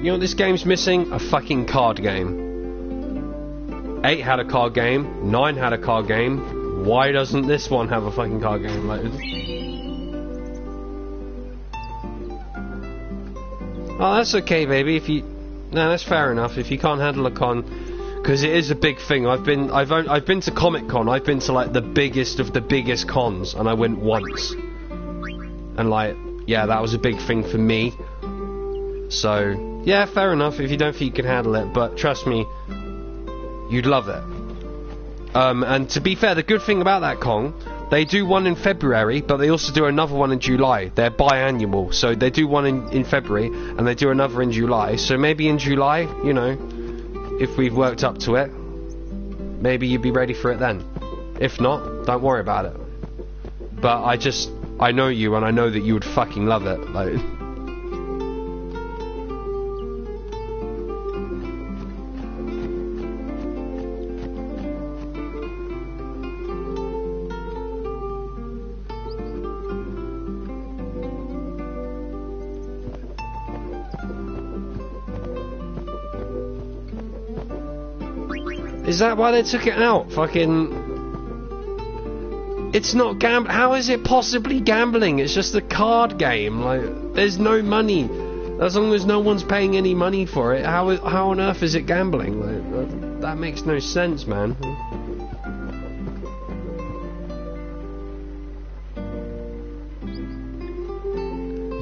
Speaker 1: You know what this game's missing? A fucking card game. 8 had a card game. 9 had a card game. Why doesn't this one have a fucking card game? Like, oh, that's okay, baby. If you, no, that's fair enough. If you can't handle a con, because it is a big thing. I've been to Comic Con. I've been to like the biggest of the biggest cons, and I went once. And like, yeah, that was a big thing for me. So yeah, fair enough. If you don't think you can handle it, but trust me, you'd love it. And to be fair, the good thing about that con, they do one in February, but they also do another one in July. They're biannual, so they do one in February, and they do another in July. So maybe in July, you know, if we've worked up to it, maybe you'd be ready for it then. If not, don't worry about it. But I know you, and I know that you would fucking love it. Like, is that why they took it out? Fucking... It's not how is it possibly gambling? It's just a card game. Like, there's no money. As long as no one's paying any money for it, how on earth is it gambling? Like, that makes no sense, man.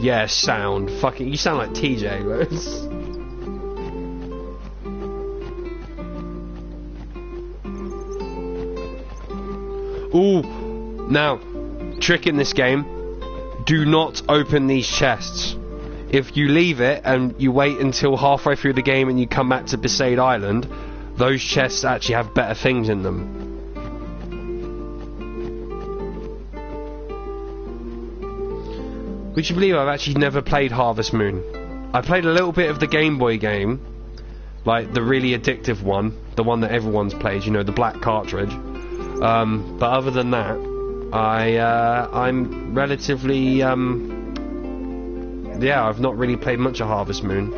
Speaker 1: Yeah, sound. Fucking... You sound like TJ, bro. Ooh, now, trick in this game, do not open these chests. If you leave it and you wait until halfway through the game and you come back to Besaid Island, those chests actually have better things in them. Would you believe I've actually never played Harvest Moon? I played a little bit of the Game Boy game, like the really addictive one, the one that everyone's played, you know, the black cartridge. But other than that, I'm relatively, yeah, I've not really played much of Harvest Moon.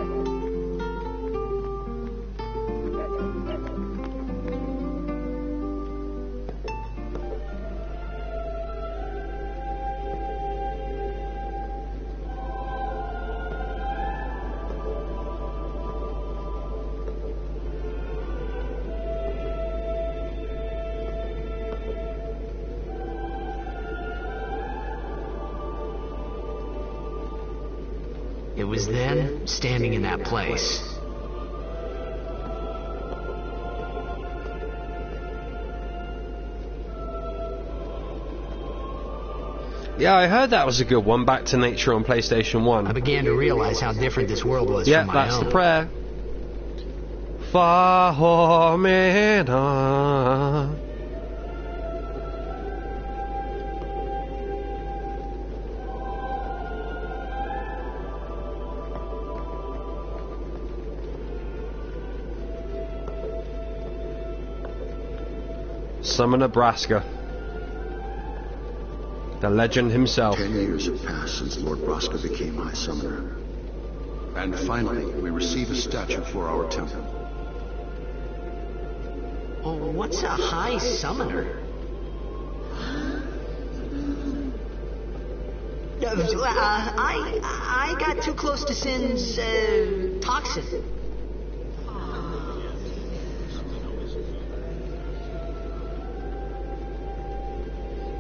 Speaker 2: It was then, standing in that place.
Speaker 1: Yeah, I heard that was a good one, Back to Nature on PlayStation 1.
Speaker 2: I began to realize how different this world was
Speaker 1: yeah,
Speaker 2: from my own.
Speaker 1: Yeah, that's the prayer. Fahomena. Summer, Nebraska. The legend himself.
Speaker 9: 10 years have passed since Lord Braska became High Summoner. And finally, we receive a statue for our temple.
Speaker 2: Oh, what's a High Summoner? I got too close to Sin's, toxin.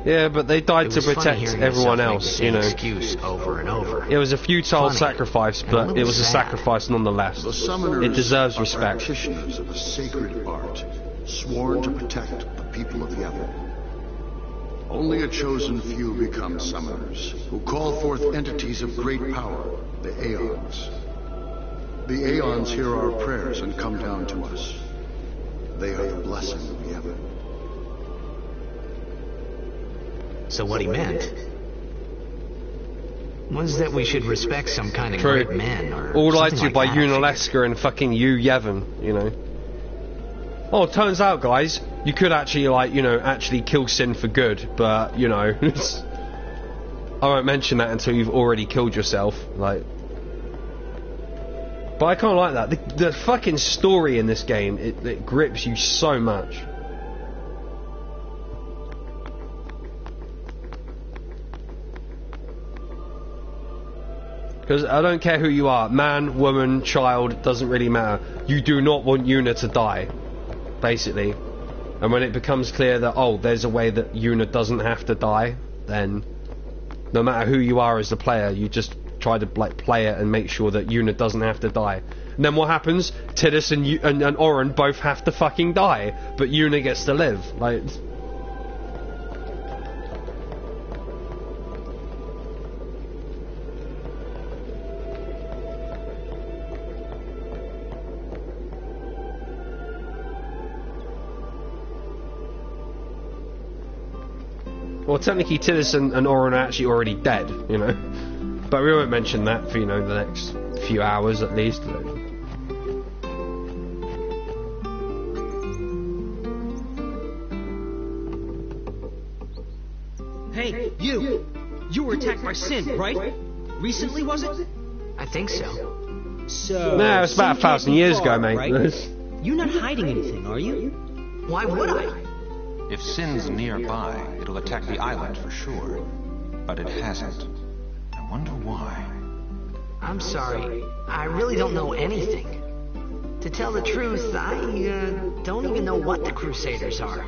Speaker 1: Yeah, but they died to protect everyone else, you know.
Speaker 2: Excuse over and over.
Speaker 1: It was a futile sacrifice, but it was a sacrifice nonetheless.
Speaker 9: The summoners
Speaker 1: it deserves
Speaker 9: are
Speaker 1: respect.
Speaker 9: practitioners of a sacred art, sworn to protect the people of Yevon. Only a chosen few become summoners, who call forth entities of great power, the Aeons. The Aeons hear our prayers and come down to us. They are the blessing of Yevon.
Speaker 2: So what he meant was that we should respect some kind of
Speaker 1: True.
Speaker 2: great men, or
Speaker 1: all lied to
Speaker 2: something
Speaker 1: by
Speaker 2: like that, I
Speaker 1: Unalaska and fucking you Yevon, you know. Oh, it turns out, guys, you could actually, like, you know, actually kill Sin for good, but, you know, I won't mention that until you've already killed yourself, like. But I kind of like that. The fucking story in this game, it grips you so much. Because I don't care who you are, man, woman, child, it doesn't really matter. You do not want Yuna to die, basically. And when it becomes clear that, oh, there's a way that Yuna doesn't have to die, then no matter who you are as the player, you just try to like play it and make sure that Yuna doesn't have to die. And then what happens? Tidus and Auron both have to fucking die, but Yuna gets to live. Like... Well, technically Tidus and Auron are actually already dead, you know. But we won't mention that for, you know, the next few hours at least.
Speaker 10: Hey, you! You were attacked by Sin, right? Recently, was it?
Speaker 2: I think so.
Speaker 10: So...
Speaker 1: No, it's about 1,000 years ago, mate.
Speaker 10: Right? You're not hiding anything, are you?
Speaker 2: Why would I?
Speaker 6: If Sin's nearby, it'll attack the island for sure. But it hasn't. I wonder why.
Speaker 2: I'm sorry. I really don't know anything. To tell the truth, I don't even know what the Crusaders are.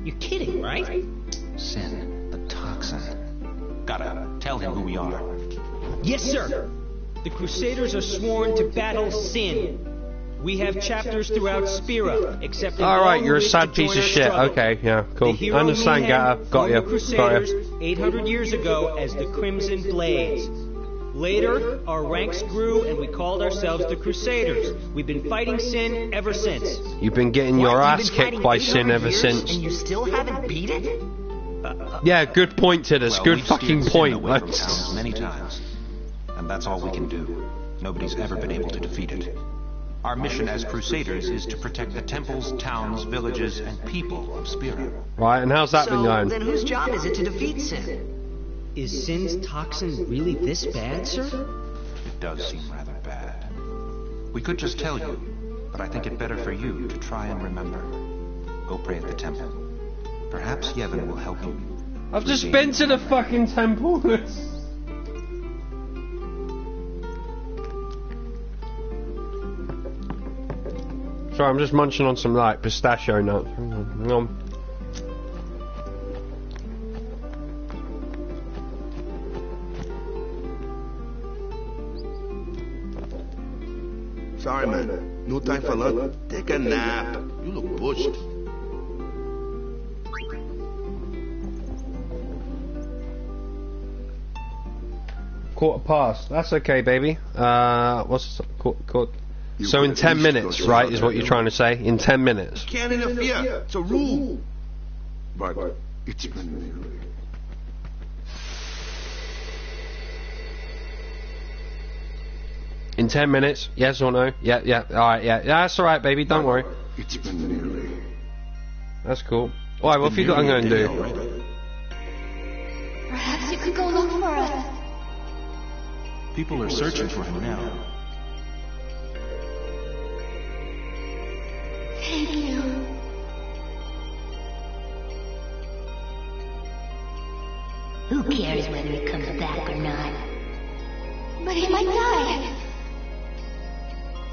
Speaker 10: You're kidding, right?
Speaker 6: Sin, the toxin. Gotta tell him who we are.
Speaker 10: Yes, sir. The Crusaders are sworn to battle Sin. We have chapters throughout Spira, except
Speaker 1: alright, you're a sad piece of shit. Okay, yeah, cool. I understand, Gata. Got you.
Speaker 10: Crusaders 800 years ago as the Crimson Blades. Later, our ranks grew and we called ourselves the Crusaders. We've been fighting Sin ever since.
Speaker 1: You've been getting your ass kicked by Sin ever since.
Speaker 2: And you still haven't beat it?
Speaker 1: Yeah, good point, Tidus.
Speaker 6: Well,
Speaker 1: good fucking point.
Speaker 6: Away from town many times, and that's all we can do. Nobody's ever been able to defeat it. Our mission as Crusaders is to protect the temples, towns, villages, and people of Spira.
Speaker 1: Right, and how's that been going?
Speaker 2: Then whose job is it to defeat Sin?
Speaker 10: Is Sin's toxin really this bad, sir?
Speaker 6: It does seem rather bad. We could just tell you, but I think it better for you to try and remember. Go pray at the temple. Perhaps Yevon will help you.
Speaker 1: I've just been to the fucking temple. Sorry, I'm just munching on some, like, pistachio nuts. Hang on.
Speaker 8: Sorry, man. No time for lunch. Take a nap. You look pushed.
Speaker 1: Quarter past. That's okay, baby. What's quarter? So in 10 minutes, right, is what you're trying to say? In 10 minutes.
Speaker 8: Can't interfere. It's a rule.
Speaker 9: But it's been nearly.
Speaker 1: In 10 minutes? Yes or no? Yeah. Alright, yeah. That's alright, baby. Don't worry.
Speaker 9: It's been nearly.
Speaker 1: That's cool. Alright, what have you got I'm going to do?
Speaker 3: Perhaps you could go look for us.
Speaker 6: People are searching for him now.
Speaker 3: Thank you.
Speaker 7: Who cares whether he comes back or not?
Speaker 3: But he might die.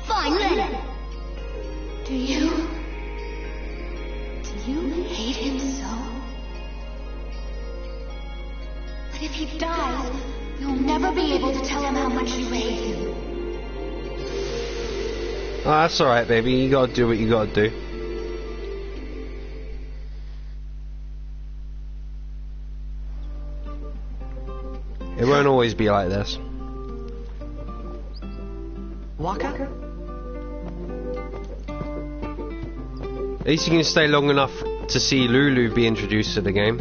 Speaker 7: Fine, let him.
Speaker 3: Do you hate him so? But if he dies, you'll never be able to tell him how much you hate him.
Speaker 1: Oh, that's alright, baby. You gotta do what you gotta do. It won't always be like this.
Speaker 2: Waka?
Speaker 1: At least you can stay long enough to see Lulu be introduced to the game.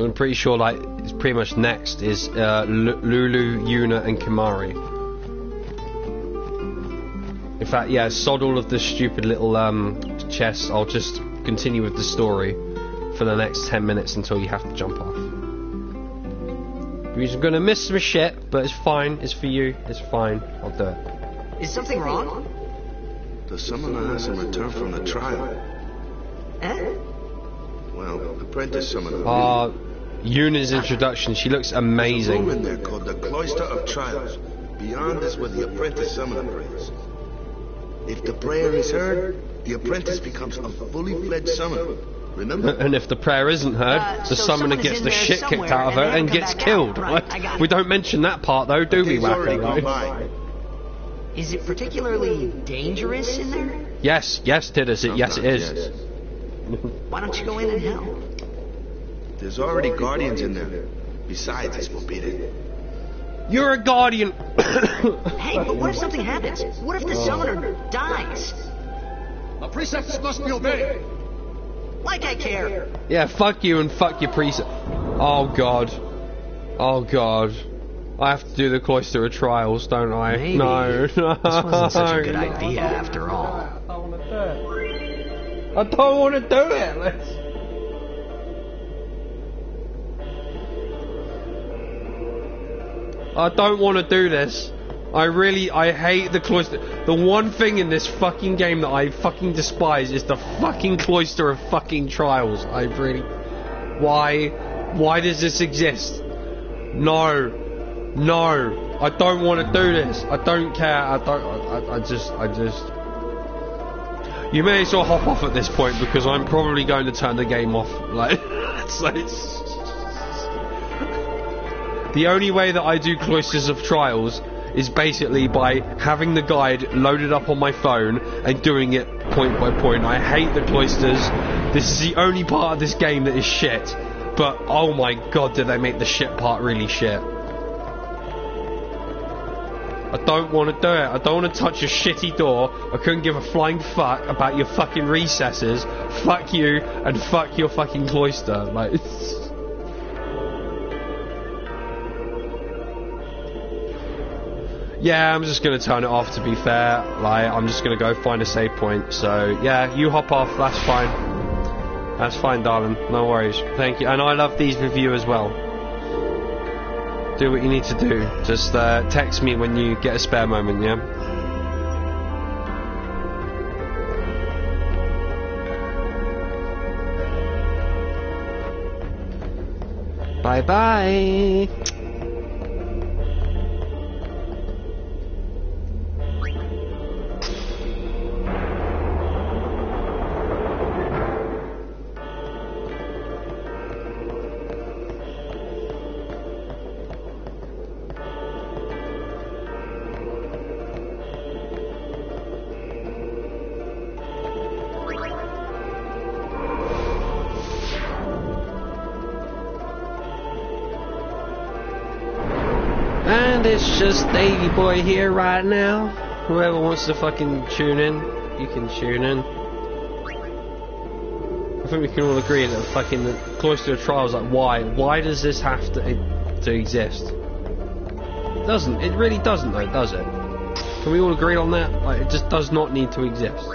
Speaker 1: I'm pretty sure, like, it's pretty much next is Lulu, Yuna, and Kimari. In fact, yeah, sod all of the stupid little chests. I'll just continue with the story for the next 10 minutes until you have to jump off. You're gonna miss some shit, but it's fine. It's for you. It's fine. I'll do it.
Speaker 2: Is something wrong?
Speaker 8: The summoner hasn't returned from the trial.
Speaker 2: Eh?
Speaker 8: Well, apprentice summoner.
Speaker 1: Yuna's introduction. She looks amazing.
Speaker 8: There's a room in there called the Cloister of Trials. Beyond is where the apprentice summoner prays. If the prayer is heard, the apprentice becomes a fully fledged summoner. Remember?
Speaker 1: And if the prayer isn't heard, the summoner gets the shit kicked out of her and gets killed.
Speaker 2: Right,
Speaker 1: We don't mention that part though, do we,
Speaker 8: already
Speaker 1: Wacko?
Speaker 8: gone by.
Speaker 2: Is it particularly dangerous in there?
Speaker 1: Yes, it is. Yes, it is.
Speaker 8: Yes.
Speaker 2: Why don't you go in and help?
Speaker 8: There's already guardians in there. Besides, it's forbidden.
Speaker 1: You're a guardian.
Speaker 2: Hey, but what if something happens? What if the summoner dies?
Speaker 9: The precepts must be obeyed.
Speaker 2: Like I care.
Speaker 1: Yeah, fuck you and fuck your precept. Oh god. Oh god. I have to do the Cloister of Trials, don't I?
Speaker 2: Maybe.
Speaker 1: No.
Speaker 2: This wasn't such a good idea after all.
Speaker 1: I don't want to do it. I don't want to do this. I hate the Cloister. The one thing in this fucking game that I fucking despise is the fucking Cloister of fucking Trials. Why does this exist? No, I don't want to do this. I don't care. I just. You may as well hop off at this point because I'm probably going to turn the game off. The only way that I do Cloisters of Trials is basically by having the guide loaded up on my phone and doing it point by point. I hate the Cloisters. This is the only part of this game that is shit. But oh my god, did they make the shit part really shit. I don't want to do it. I don't want to touch a shitty door. I couldn't give a flying fuck about your fucking recesses. Fuck you and fuck your fucking cloister. Yeah, I'm just going to turn it off, to be fair. I'm just going to go find a save point. So, yeah, you hop off. That's fine. That's fine, darling. No worries. Thank you. And I love these with you as well. Do what you need to do. Just text me when you get a spare moment, yeah? Bye-bye. And it's just Davey Boy here right now. Whoever wants to fucking tune in, you can tune in. I think we can all agree that fucking the Cloister of Trials, why? Why does this have to exist? It doesn't. It really doesn't though, does it? Can we all agree on that? It just does not need to exist.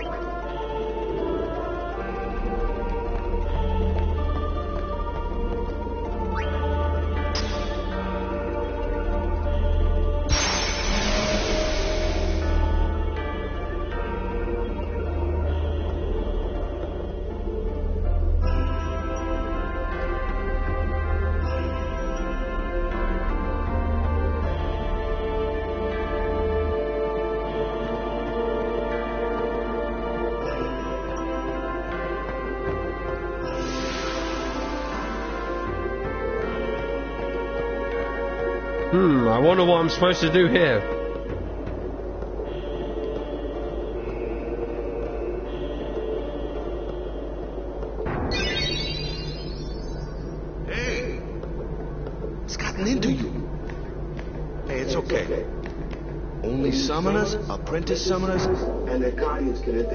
Speaker 1: I wonder what I'm supposed to do here.
Speaker 8: Hey! It's gotten into you. Hey, it's okay. Only summoners, apprentice summoners, and their guardians can enter